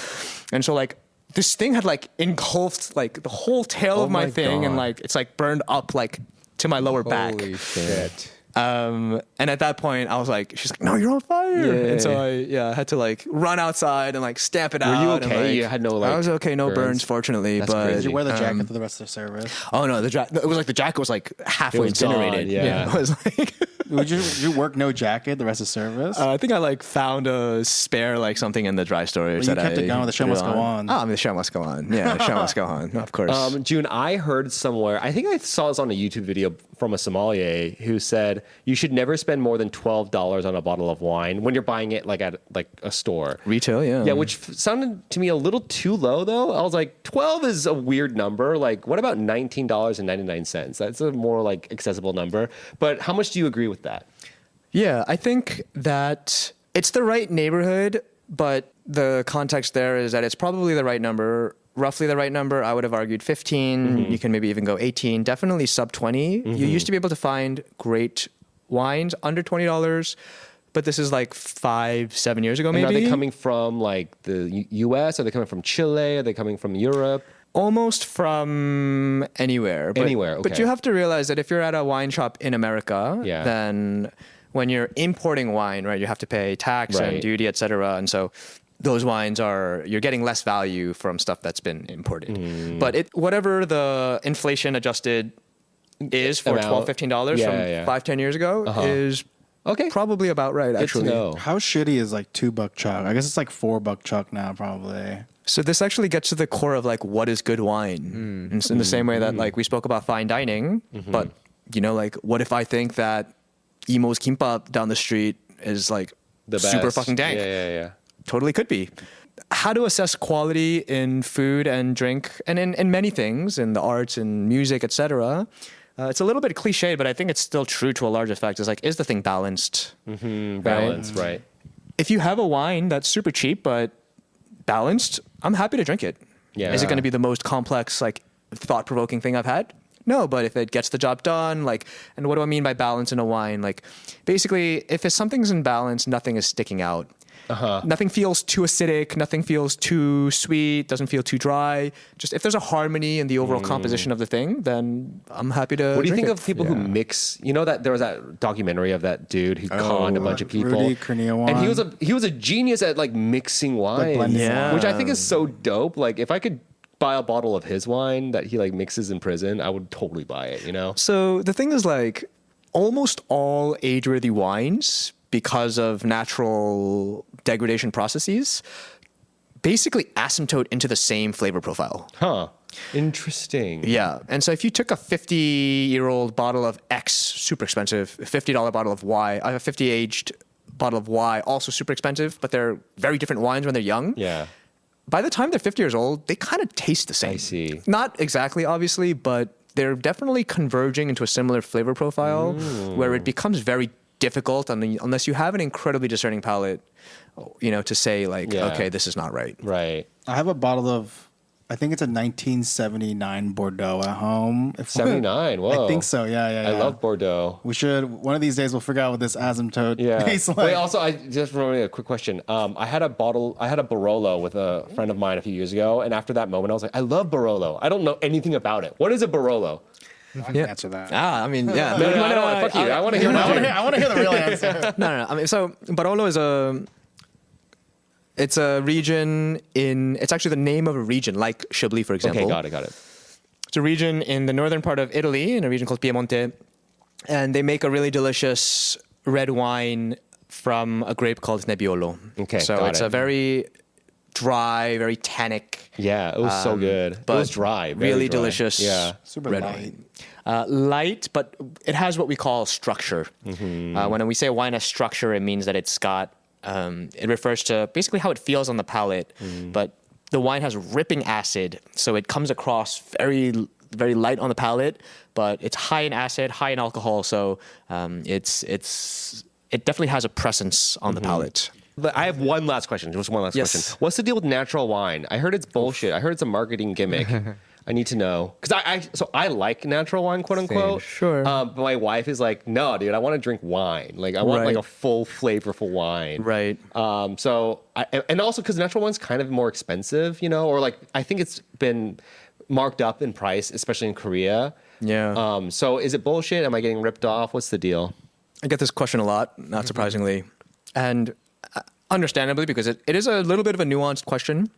S3: And so like this thing had like engulfed like the whole tail of my thing, and like it's like burned up like to my lower back.
S4: Holy shit.
S3: And at that point, I was like, she's like, no, you're on fire.
S1: Yeah.
S3: And so I had to like run outside and like stamp it out.
S1: Were you okay?
S3: And, like,
S1: you had no like.
S3: I was okay, no burns fortunately.
S1: That's
S3: but
S1: crazy.
S2: Did you wear the jacket for the rest of the service?
S3: Oh no, it was like the jacket was like halfway
S1: was
S3: incinerated.
S1: gone, yeah.
S3: It was like.
S2: Did you work no jacket the rest of the service?
S3: I think I like found a spare like something in the dry storage.
S2: Well, you kept it going. The show must go on.
S3: Oh, I mean, the show must go on. Yeah, the show must go on. Of course.
S1: Joon, I heard somewhere. I think I saw this on a YouTube video from a sommelier who said you should never spend more than $12 on a bottle of wine when you're buying it like at like a store.
S3: Retail, yeah.
S1: Yeah, which sounded to me a little too low though. I was like, 12 is a weird number. Like, what about $19.99? That's a more like accessible number. But how much do you agree with that?
S3: Yeah, I think that it's the right neighborhood, but the context there is that it's probably the right number, roughly the right number. I would have argued 15. You can maybe even go 18, definitely sub 20. You used to be able to find great wines under $20, but this is like 5-7 years ago, maybe.
S1: And are they coming from like the US? Are they coming from Chile? Are they coming from Europe?
S3: Almost from anywhere.
S1: Anywhere, okay.
S3: But you have to realize that if you're at a wine shop in America, then when you're importing wine, right, you have to pay tax and duty, et cetera. And so those wines you're getting less value from stuff that's been imported. But whatever the inflation adjusted is for $12, $15 from 5-10 years ago is probably about right, actually.
S1: Good to know.
S2: How shitty is like $2 chuck? I guess it's like $4 chuck now, probably.
S3: So this actually gets to the core of like what is good wine, in the same way that like we spoke about fine dining, but like what if I think that Imo's Kimbap down the street is like
S1: the best.
S3: Super fucking dank?
S1: Yeah.
S3: Totally could be. How to assess quality in food and drink, and in many things, in the arts and music, etc. It's a little bit cliche, but I think it's still true to a large effect. It's like, is the thing balanced?
S1: Balanced, right?
S3: If you have a wine that's super cheap but balanced, I'm happy to drink it.
S1: Yeah.
S3: Is it going to be the most complex, like thought-provoking thing I've had? No, but if it gets the job done, like, and what do I mean by balance in a wine? Like, basically, if something's in balance, nothing is sticking out. Nothing feels too acidic, nothing feels too sweet, doesn't feel too dry. Just if there's a harmony in the overall composition of the thing, then I'm happy to
S1: What do you
S3: drink
S1: think
S3: it.
S1: of people who mix? You know that there was that documentary of that dude who conned a bunch of people.
S2: Rudy Kurniawan.
S1: And he was a genius at like mixing wine,
S2: blending
S3: Yeah.
S1: which I think is so dope. Like if I could buy a bottle of his wine that he like mixes in prison, I would totally buy it, you know?
S3: So the thing is, like, almost all age-worthy wines, because of natural degradation processes, basically asymptote into the same flavor profile.
S1: Huh. Interesting.
S3: Yeah. And so if you took a 50-year-old bottle of X, super expensive, a $50 bottle of Y, a 50-aged bottle of Y, also super expensive, but they're very different wines when they're young.
S1: Yeah.
S3: By the time they're 50 years old, they kind of taste the same.
S1: I see.
S3: Not exactly, obviously, but they're definitely converging into a similar flavor profile where it becomes very difficult unless you have an incredibly discerning palate, you know, to say like,
S1: Yeah.
S3: okay, this is not right.
S1: Right.
S2: I have a bottle of, I think it's a 1979 Bordeaux at home.
S1: 79. Whoa.
S2: I think so. Yeah.
S1: I love Bordeaux.
S2: We should, one of these days, we'll figure out what this asymptote
S1: Yeah.
S2: tastes like.
S1: Wait, also, I just remember a quick question. I had a Barolo with a friend of mine a few years ago, and after that moment, I was like, I love Barolo. I don't know anything about it. What is a Barolo?
S2: I can answer that.
S3: I mean, yeah.
S1: No, fuck you. I want to hear about it.
S2: I want to hear the real answer.
S3: No. I mean, so Barolo is it's a region it's actually the name of a region, like Chablis, for example.
S1: Okay, got it.
S3: It's a region in the northern part of Italy, in a region called Piemonte, and they make a really delicious red wine from a grape called Nebbiolo.
S1: Okay,
S3: so
S1: got
S3: it's
S1: it.
S3: a very dry, very tannic.
S1: Yeah, it was so good. It
S3: but
S1: was dry. Very
S3: really
S1: dry.
S3: delicious.
S1: Yeah.
S2: Super
S3: red
S2: light.
S3: wine. Light, but it has what we call structure. When we say wine has structure, it means that it's got. It refers to basically how it feels on the palate, but the wine has ripping acid, so it comes across very, very light on the palate, but it's high in acid, high in alcohol, so it definitely has a presence on the palate.
S1: But I have one last question. Just one last
S3: Yes.
S1: question. What's the deal with natural wine? I heard it's bullshit. I heard it's a marketing gimmick. I need to know because I like natural wine, quote unquote.
S3: Sure.
S1: But my wife is like, no, dude, I want to drink wine. Like I want like
S3: Right.
S1: a full flavorful wine.
S3: Right.
S1: And also because natural wine's kind of more expensive, you know, or like I think it's been marked up in price, especially in Korea.
S3: Yeah.
S1: So is it bullshit? Am I getting ripped off? What's the deal?
S3: I get this question a lot, not surprisingly, and understandably, because it is a little bit of a nuanced question.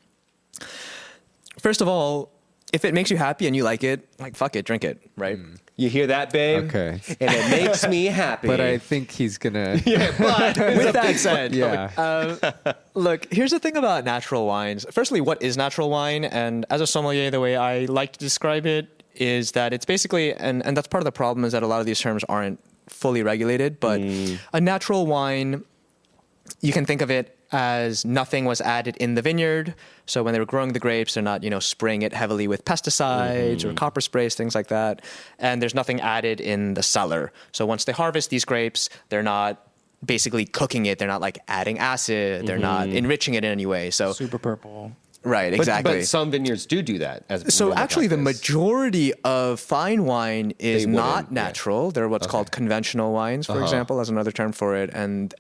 S3: First of all, if it makes you happy and you like it, like, fuck it, drink it, right?
S1: You hear that, babe?
S4: Okay.
S1: And it makes me happy.
S4: But I think he's gonna.
S3: With that said,
S4: Yeah.
S3: look, here's the thing about natural wines. Firstly, what is natural wine? And as a sommelier, the way I like to describe it is that it's basically, and that's part of the problem, is that a lot of these terms aren't fully regulated, but a natural wine, you can think of it as nothing was added in the vineyard. So when they were growing the grapes, they're not, spraying it heavily with pesticides or copper sprays, things like that. And there's nothing added in the cellar. So once they harvest these grapes, they're not basically cooking it. They're not like adding acid. They're not enriching it in any way. So
S2: Super purple.
S3: right, exactly.
S1: But some vineyards do that.
S3: So
S1: normal
S3: actually, the
S1: practice.
S3: majority of fine wine is
S1: They
S3: not
S1: wouldn't, yeah.
S3: natural. They're what's called conventional wines, for example, as another term for it. And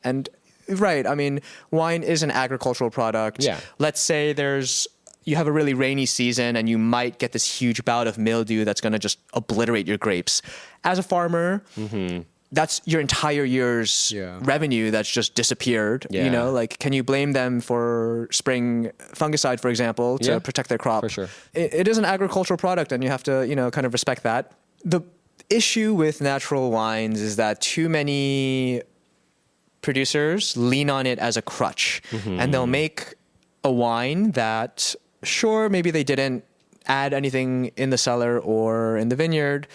S3: right, I mean, wine is an agricultural product.
S1: Yeah.
S3: Let's say you have a really rainy season and you might get this huge bout of mildew that's going to just obliterate your grapes. As a farmer, that's your entire year's revenue that's just disappeared.
S1: Yeah.
S3: Like, can you blame them for spraying fungicide, for example, to protect their crop?
S1: For sure.
S3: It is an agricultural product, and you have to, kind of respect that. The issue with natural wines is that too many producers lean on it as a crutch, and they'll make a wine that, sure, maybe they didn't add anything in the cellar or in the vineyard,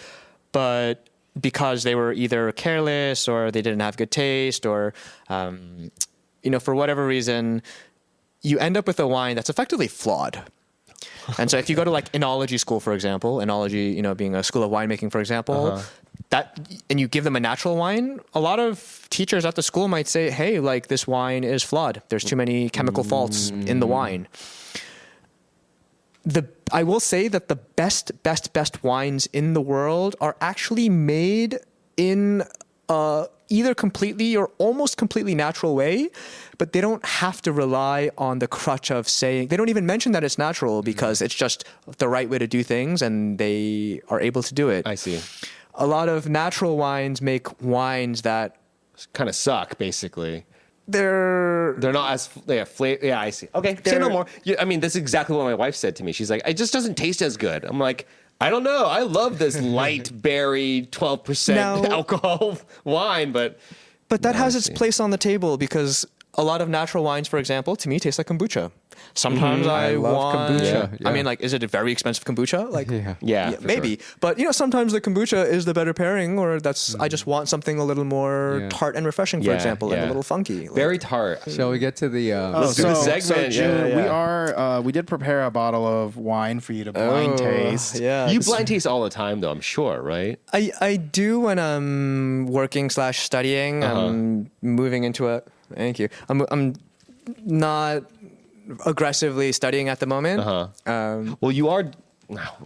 S3: but because they were either careless or they didn't have good taste or, for whatever reason, you end up with a wine that's effectively flawed. And so if you go to like enology school, for example, enology, being a school of winemaking, for example, and you give them a natural wine, a lot of teachers at the school might say, hey, like this wine is flawed. There's too many chemical faults in the wine. The I will say that the best wines in the world are actually made in either completely or almost completely natural way, but they don't have to rely on the crutch of saying, they don't even mention that it's natural because it's just the right way to do things and they are able to do it.
S1: I see.
S3: A lot of natural wines make wines that
S1: Kind of suck, basically.
S3: they're
S1: Not as yeah, I see. Okay, say no more. Yeah, I mean, that's exactly what my wife said to me. She's like, it just doesn't taste as good. I'm like, I don't know. I love this light berry 12%
S3: No.
S1: alcohol wine, but
S3: But that
S1: Yeah,
S3: has
S1: I
S3: its
S1: see.
S3: place on the table because a lot of natural wines, for example, to me taste like kombucha. Sometimes
S4: I
S3: I
S4: love
S3: want
S4: kombucha,
S3: I
S4: yeah.
S3: mean, like, is it a very expensive kombucha? Like,
S4: Yeah.
S1: for
S3: maybe.
S1: sure.
S3: But sometimes the kombucha is the better pairing, or I just want something a little more
S4: Yeah.
S3: tart and refreshing, for
S1: Yeah,
S3: example, and a
S1: yeah.
S3: little funky. Like,
S1: very tart.
S4: Shall we get to the?
S1: Let's do the segment.
S2: June,
S1: Yeah.
S2: we did prepare a bottle of wine for you to blind taste.
S3: Yeah.
S1: You blind taste all the time, though, I'm sure, right?
S3: I do when I'm working / studying. I'm moving into a. Thank you. I'm not aggressively studying at the moment.
S1: Well, you are.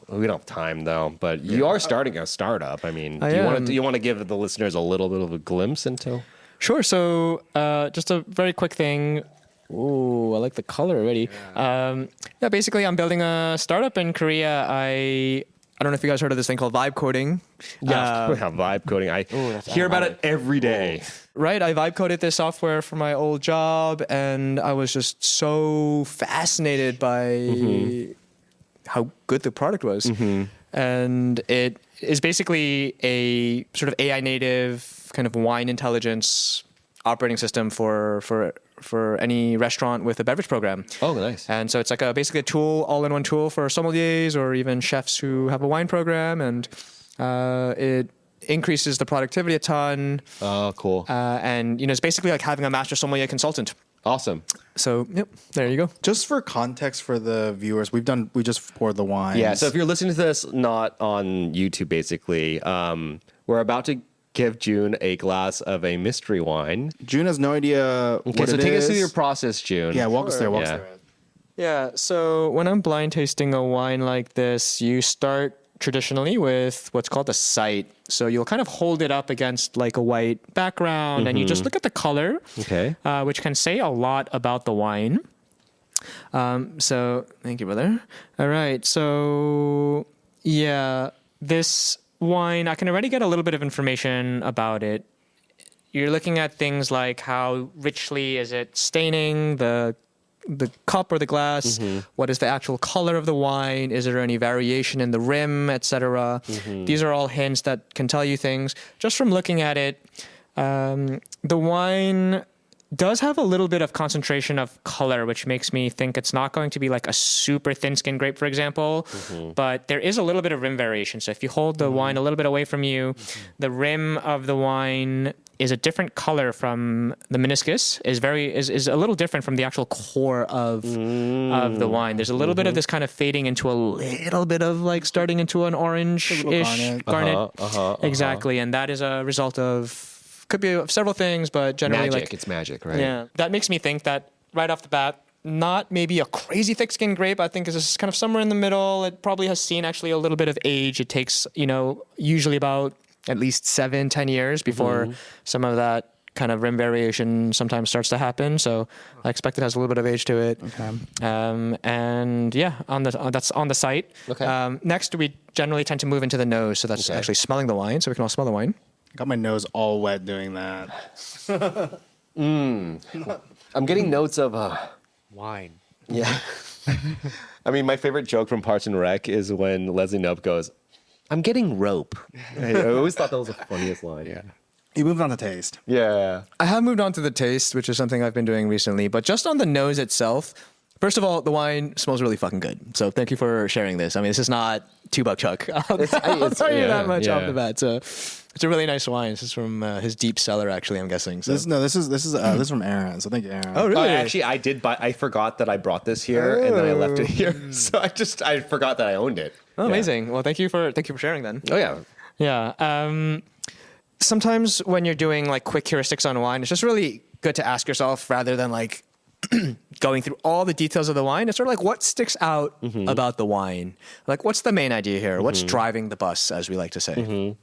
S1: We don't have time though, but you are starting a startup. I mean,
S3: I
S1: do you
S3: am.
S1: want to give the listeners a little bit of a glimpse into?
S3: Sure. So, just a very quick thing. Ooh, I like the color already. Yeah, basically, I'm building a startup in Korea. I don't know if you guys heard of this thing called vibe coding.
S1: Yeah, vibe coding. I hear about it every day.
S3: Right, I vibe coded this software for my old job, and I was just so fascinated by how good the product was. And it is basically a sort of AI native kind of wine intelligence operating system for any restaurant with a beverage program.
S1: Oh, nice.
S3: And so it's like basically a tool, all-in-one tool for sommeliers or even chefs who have a wine program, and it increases the productivity a ton.
S1: Oh, cool.
S3: And it's basically like having a master sommelier consultant.
S1: Awesome.
S3: So, yep, there you go.
S2: Just for context for the viewers, we just poured the wine.
S1: Yeah. So if you're listening to this not on YouTube, basically, we're about to give Joon a glass of a mystery wine.
S2: June has no idea
S1: Okay,
S2: what
S1: so
S2: it
S1: take us
S2: is.
S1: through your process, Joon.
S2: Yeah, walk us there. Walk us
S1: Yeah.
S2: there.
S3: Yeah, so when I'm blind tasting a wine like this, you start traditionally with what's called a sight. So you'll kind of hold it up against like a white background and you just look at the color,
S1: Okay.
S3: which can say a lot about the wine. So thank you, brother. All right, so yeah, this wine, I can already get a little bit of information about it. You're looking at things like how richly is it staining the cup or the glass? What is the actual color of the wine? Is there any variation in the rim, etc.? These are all hints that can tell you things. Just from looking at it, the wine does have a little bit of concentration of color, which makes me think it's not going to be like a super thin-skinned grape, for example. But there is a little bit of rim variation. So if you hold the wine a little bit away from you, the rim of the wine is a different color from the meniscus, is a little different from the actual core of the wine. There's a little bit of this kind of fading into a little bit of like starting into an orange-ish garnet. Exactly. And that is a result of, could be of several things, but generally
S1: Magic. It's magic, right?
S3: yeah, that makes me think that right off the bat, not maybe a crazy thick-skinned grape. I think is kind of somewhere in the middle. It probably has seen actually a little bit of age. It takes, usually about at least 7-10 years before some of that kind of rim variation sometimes starts to happen. So I expect it has a little bit of age to it.
S2: Okay.
S3: And yeah, that's on the site.
S1: Okay.
S3: Next, we generally tend to move into the nose. So that's actually smelling the wine. So we can all smell the wine.
S2: Got my nose all wet doing that.
S1: I'm getting notes of
S4: Wine.
S1: yeah. I mean, my favorite joke from Parks and Rec is when Leslie Knope goes, "I'm getting rope." I always thought that was the funniest line.
S4: Yeah.
S2: You moved on to taste.
S1: Yeah.
S3: I have moved on to the taste, which is something I've been doing recently. But just on the nose itself, first of all, the wine smells really fucking good. So thank you for sharing this. I mean, this is not $2 Chuck. I'll tell you that much off the bat. So it's a really nice wine. This is from his deep cellar, actually, I'm guessing. So.
S2: This is from Aaron. So thank you, Aaron.
S3: Oh, really?
S1: Actually, I did buy. I forgot that I brought this here, and then I left it here. So I forgot that I owned it.
S3: Oh,
S1: Yeah.
S3: amazing. Well, thank you for sharing then.
S1: Oh yeah.
S3: Yeah. Sometimes when you're doing like quick heuristics on wine, it's just really good to ask yourself rather than like going through all the details of the wine. It's sort of like what sticks out about the wine. Like what's the main idea here? What's driving the bus, as we like to say.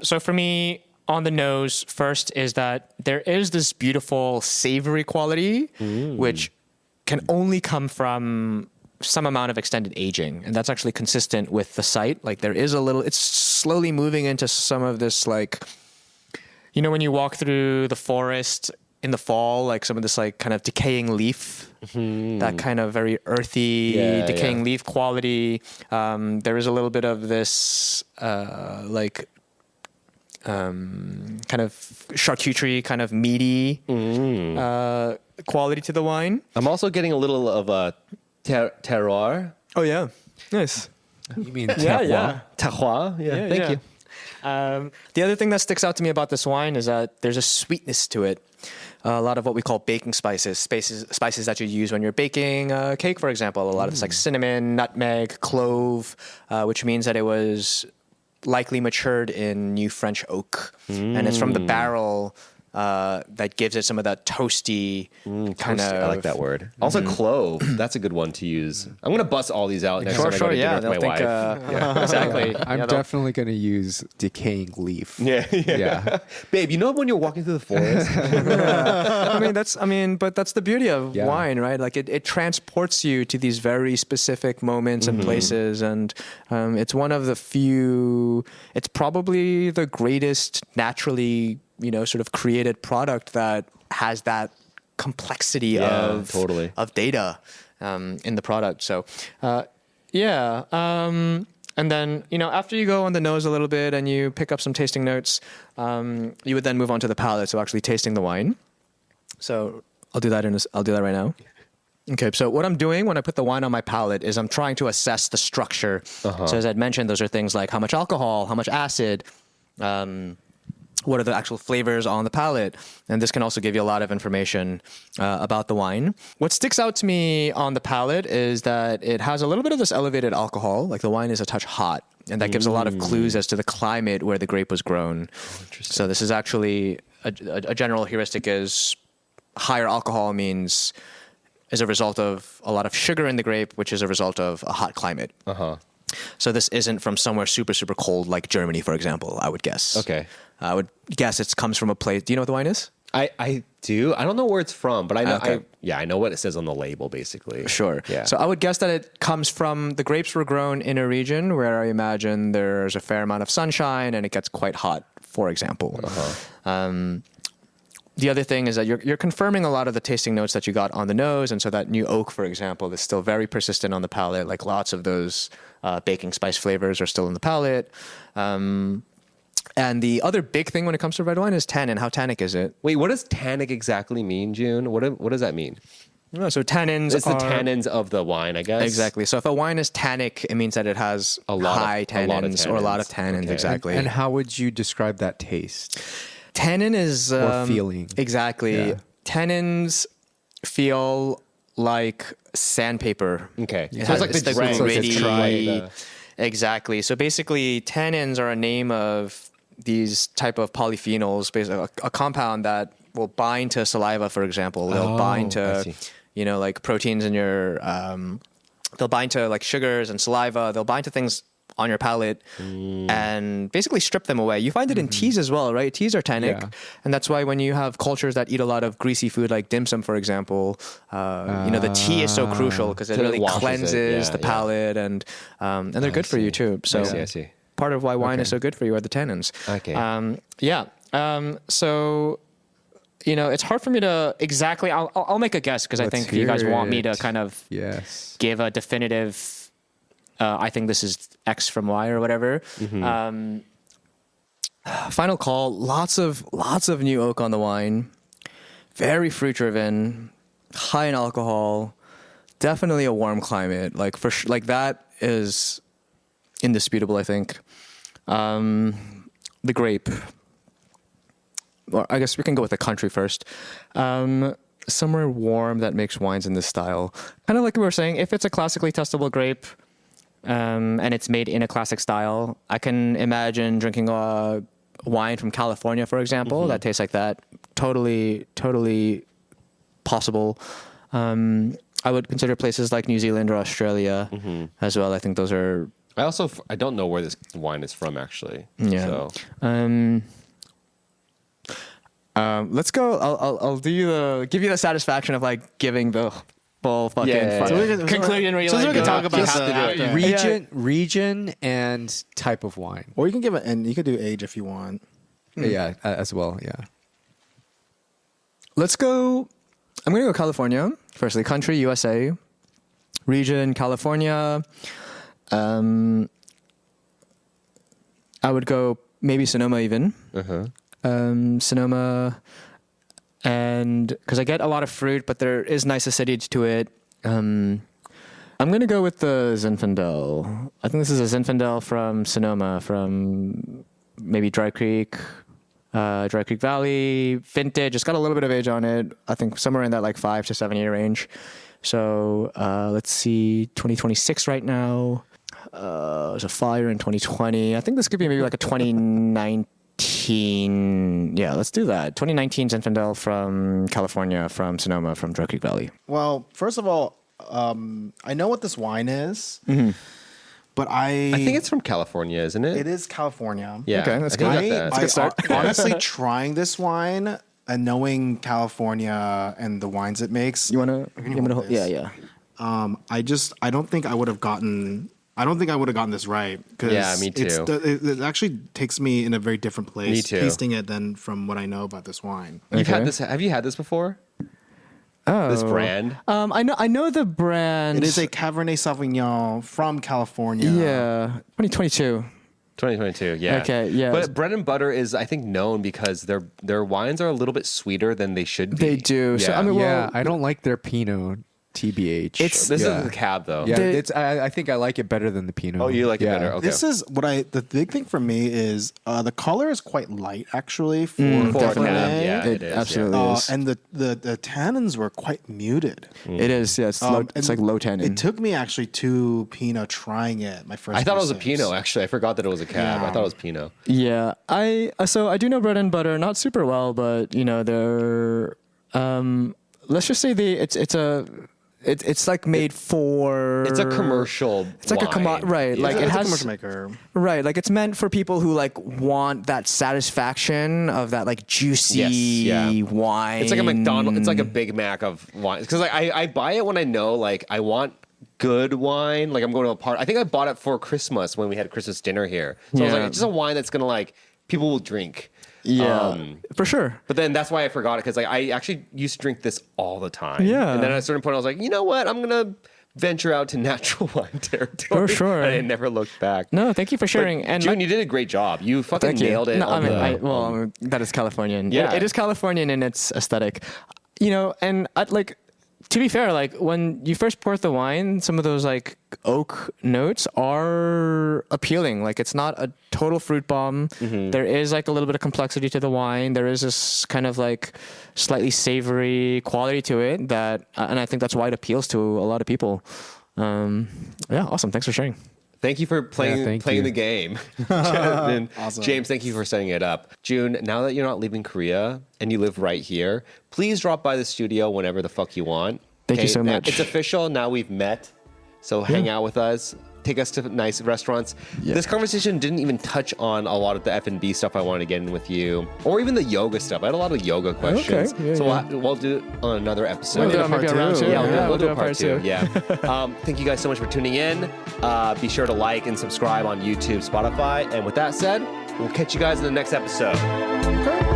S3: So for me, on the nose, first is that there is this beautiful savory quality, which can only come from some amount of extended aging. And that's actually consistent with the site. Like there is a little, it's slowly moving into some of this, like, you know, when you walk through the forest in the fall, like some of this like kind of decaying leaf, that kind of very earthy, decaying leaf quality. There is a little bit of this kind of charcuterie, kind of meaty quality to the wine.
S1: I'm also getting a little of a terroir.
S3: Oh yeah, nice.
S4: You mean
S3: Yeah.
S1: Terroir. Yeah, thank you.
S3: The other thing that sticks out to me about this wine is that there's a sweetness to it. A lot of what we call baking spices that you use when you're baking cake, for example. A lot of it's like cinnamon, nutmeg, clove, which means that it was likely matured in new French oak. And it's from the barrel that gives it some of that toasty kind of...
S1: I like that word. Also clove. That's a good one to use. I'm going to bust all these out next time I go to dinner with my wife.
S3: Exactly.
S4: I'm definitely going to use decaying leaf.
S1: Yeah. Babe, you know when you're walking through the forest?
S3: But that's the beauty of wine, right? Like it transports you to these very specific moments and places. And it's one of the few, it's probably the greatest naturally, sort of created product that has that complexity of data in the product. So, and then, after you go on the nose a little bit and you pick up some tasting notes, you would then move on to the palate. So actually tasting the wine. So I'll do that right now. Okay. So what I'm doing when I put the wine on my palate is I'm trying to assess the structure. So as I'd mentioned, those are things like how much alcohol, how much acid, what are the actual flavors on the palate? And this can also give you a lot of information about the wine. What sticks out to me on the palate is that it has a little bit of this elevated alcohol, like the wine is a touch hot, and that gives a lot of clues as to the climate where the grape was grown. So this is actually a general heuristic is higher alcohol means is a result of a lot of sugar in the grape, which is a result of a hot climate. So this isn't from somewhere super, super cold like Germany, for example, I would guess.
S1: Okay.
S3: I would guess it comes from a place. Do you know what the wine is?
S1: I do. I don't know where it's from, but I know. Okay. I know what it says on the label, basically.
S3: Sure.
S1: Yeah.
S3: So I would guess that it comes from the grapes were grown in a region where I imagine there's a fair amount of sunshine and it gets quite hot, for example. The other thing is that you're confirming a lot of the tasting notes that you got on the nose, and so that new oak, for example, is still very persistent on the palate. Like lots of those baking spice flavors are still in the palate. And the other big thing when it comes to red wine is tannin. How tannic is it?
S1: Wait, what does tannic exactly mean, Joon? What does that mean?
S3: So tannins
S1: It's the tannins of the wine, I guess.
S3: Exactly. So if a wine is tannic, it means that it has high tannins or a lot of tannins. Okay. Exactly.
S4: And how would you describe that taste?
S3: Tannin is...
S4: or feeling.
S3: Exactly. Yeah. Tannins feel like sandpaper.
S1: Okay.
S3: So it's like the gritty...
S1: Like
S3: exactly. So basically, tannins are a name of these type of polyphenols, basically a compound that will bind to saliva, for example. They'll bind to, like proteins in your, they'll bind to like sugars and saliva. They'll bind to things on your palate and basically strip them away. You find it in teas as well, right? Teas are tannic. Yeah. And that's why when you have cultures that eat a lot of greasy food like dim sum, for example, the tea is so crucial because it really cleanses the palate and they're good for you too. So
S1: I see.
S3: Part of why wine is so good for you are the tannins.
S1: Okay.
S3: So, it's hard for me to exactly, I'll make a guess because I think you guys want me to kind of give a definitive, I think this is X from Y or whatever. Final call, lots of new oak on the wine, very fruit driven, high in alcohol, definitely a warm climate. Like that is indisputable, I think. The grape, or I guess we can go with the country first. Somewhere warm that makes wines in this style. Kind of like we were saying, if it's a classically testable grape and it's made in a classic style, I can imagine drinking a wine from California, for example, that tastes like that. Totally possible. I would consider places like New Zealand or Australia as well. I think those are.
S1: I don't know where this wine is from actually.
S3: Yeah.
S1: So.
S3: Let's go. I'll give you the satisfaction of like giving the full fucking conclusion where you
S2: so
S3: like
S2: we can
S3: go,
S2: talk about
S3: you have to do it.
S4: region, and type of wine.
S2: Or you can give it, and you could do age if you want.
S4: Yeah, as well. Yeah.
S3: Let's go. I'm gonna go California. Firstly, country USA, region California. I would go maybe Sonoma even. Sonoma, and because I get a lot of fruit, but there is nice acidity to it. I'm going to go with the Zinfandel. I think this is a Zinfandel from Sonoma, from maybe Dry Creek Valley, vintage. It's got a little bit of age on it. I think somewhere in that like 5 to 7 year range. So let's see, 2026 right now. There's a fire in 2020. I think this could be maybe like a 2019. Yeah, let's do that. 2019 Zinfandel from California, from Sonoma, from Dry Creek Valley.
S2: Well, first of all, I know what this wine is, but I
S1: think it's from California, isn't it?
S2: It is California.
S1: Yeah.
S3: Okay, that's
S1: I
S3: good.
S1: think
S3: That's a good start.
S2: Honestly, trying this wine and knowing California and the wines it makes,
S3: You want to?
S2: hold this?
S3: Yeah.
S2: I don't think I would have gotten. I don't think I would have gotten this right.
S1: Yeah, me too.
S2: It actually takes me in a very different place.
S1: Me too.
S2: Tasting it than from what I know about this wine.
S1: You've
S3: Okay.
S1: had this. Have you had this before?
S3: Oh.
S1: This brand?
S3: I know the brand.
S2: It is a Cabernet Sauvignon from California.
S3: Yeah, 2022.
S1: 2022, yeah.
S3: Okay, yeah.
S1: But bread and butter is, I think, known because their wines are a little bit sweeter than they should be.
S3: They do.
S1: Yeah.
S3: So I mean,
S4: Yeah, I don't like their Pinot. TBH.
S1: This is the cab, though.
S4: Yeah,
S3: They-
S4: I think I like it better than the Pinot.
S1: Oh, you like it
S4: Yeah.
S1: better? Okay.
S2: This is the big thing for me is the color is quite light actually for
S1: For a
S2: Cabernet.
S1: cab, yeah, it is.
S3: absolutely is.
S2: And the tannins were quite muted.
S3: It is. Yeah, it's
S2: And
S3: like low tannin.
S2: It took me actually to Pinot trying it. My first.
S1: I thought it was a
S2: sips.
S1: Pinot, actually. I forgot that it was a cab.
S2: Yeah.
S1: I thought it was Pinot.
S3: Yeah, so I do know bread and butter, not super well, but you know they're let's just say it's like made for.
S1: It's a commercial.
S3: It's like
S1: wine.
S3: right?
S1: Yeah.
S3: Like
S2: It's
S3: it
S2: a
S3: has
S2: commercial maker.
S3: right. Like it's meant for people who like want that satisfaction of that like juicy
S1: Yes, yeah.
S3: wine.
S1: It's like a McDonald's. It's like a Big Mac of wine. Because like I buy it when I know like I want good wine. Like I'm going to a party. I think I bought it for Christmas when we had Christmas dinner here. So I was like,
S3: Yeah.
S1: it's just a wine that's gonna like people will drink.
S3: Yeah, for sure.
S1: But then that's why I forgot it because like I actually used to drink this all the time.
S3: Yeah.
S1: And then at a certain point I was like, you know what? I'm gonna venture out to natural wine territory.
S3: For sure.
S1: And I never looked back.
S3: No, thank you for sharing.
S1: But
S3: and
S1: June, you did a great job. You fucking
S3: thank you.
S1: nailed it.
S3: No,
S1: on
S3: that is Californian.
S1: Yeah.
S3: It is Californian in its aesthetic. You know, and I'd like. To be fair, like when you first pour the wine, some of those like oak notes are appealing. Like it's not a total fruit bomb.
S1: Mm-hmm.
S3: There is like a little bit of complexity to the wine. There is this kind of like slightly savory quality to it that, and I think that's why it appeals to a lot of people. Yeah, awesome. Thanks for sharing.
S1: Thank you for playing
S4: thank you.
S1: the game. And
S2: Awesome.
S1: James, thank you for setting it up. June, now that you're not leaving Korea and you live right here, please drop by the studio whenever the fuck you want.
S3: Thank you so
S1: now
S3: much.
S1: It's official. Now we've met. So hang out with us. Take us to nice restaurants.
S3: Yeah.
S1: This conversation didn't even touch on a lot of the F&B stuff I wanted to get in with you, or even the yoga stuff. I had a lot of yoga questions.
S3: Okay. Yeah,
S1: so
S3: yeah.
S1: we'll do it on another episode.
S3: We'll do maybe a round two.
S1: Yeah, we'll do
S3: a
S1: a part two. Yeah. Thank you guys so much for tuning in. Be sure to like and subscribe on YouTube, Spotify. And with that said, we'll catch you guys in the next episode.
S2: Okay.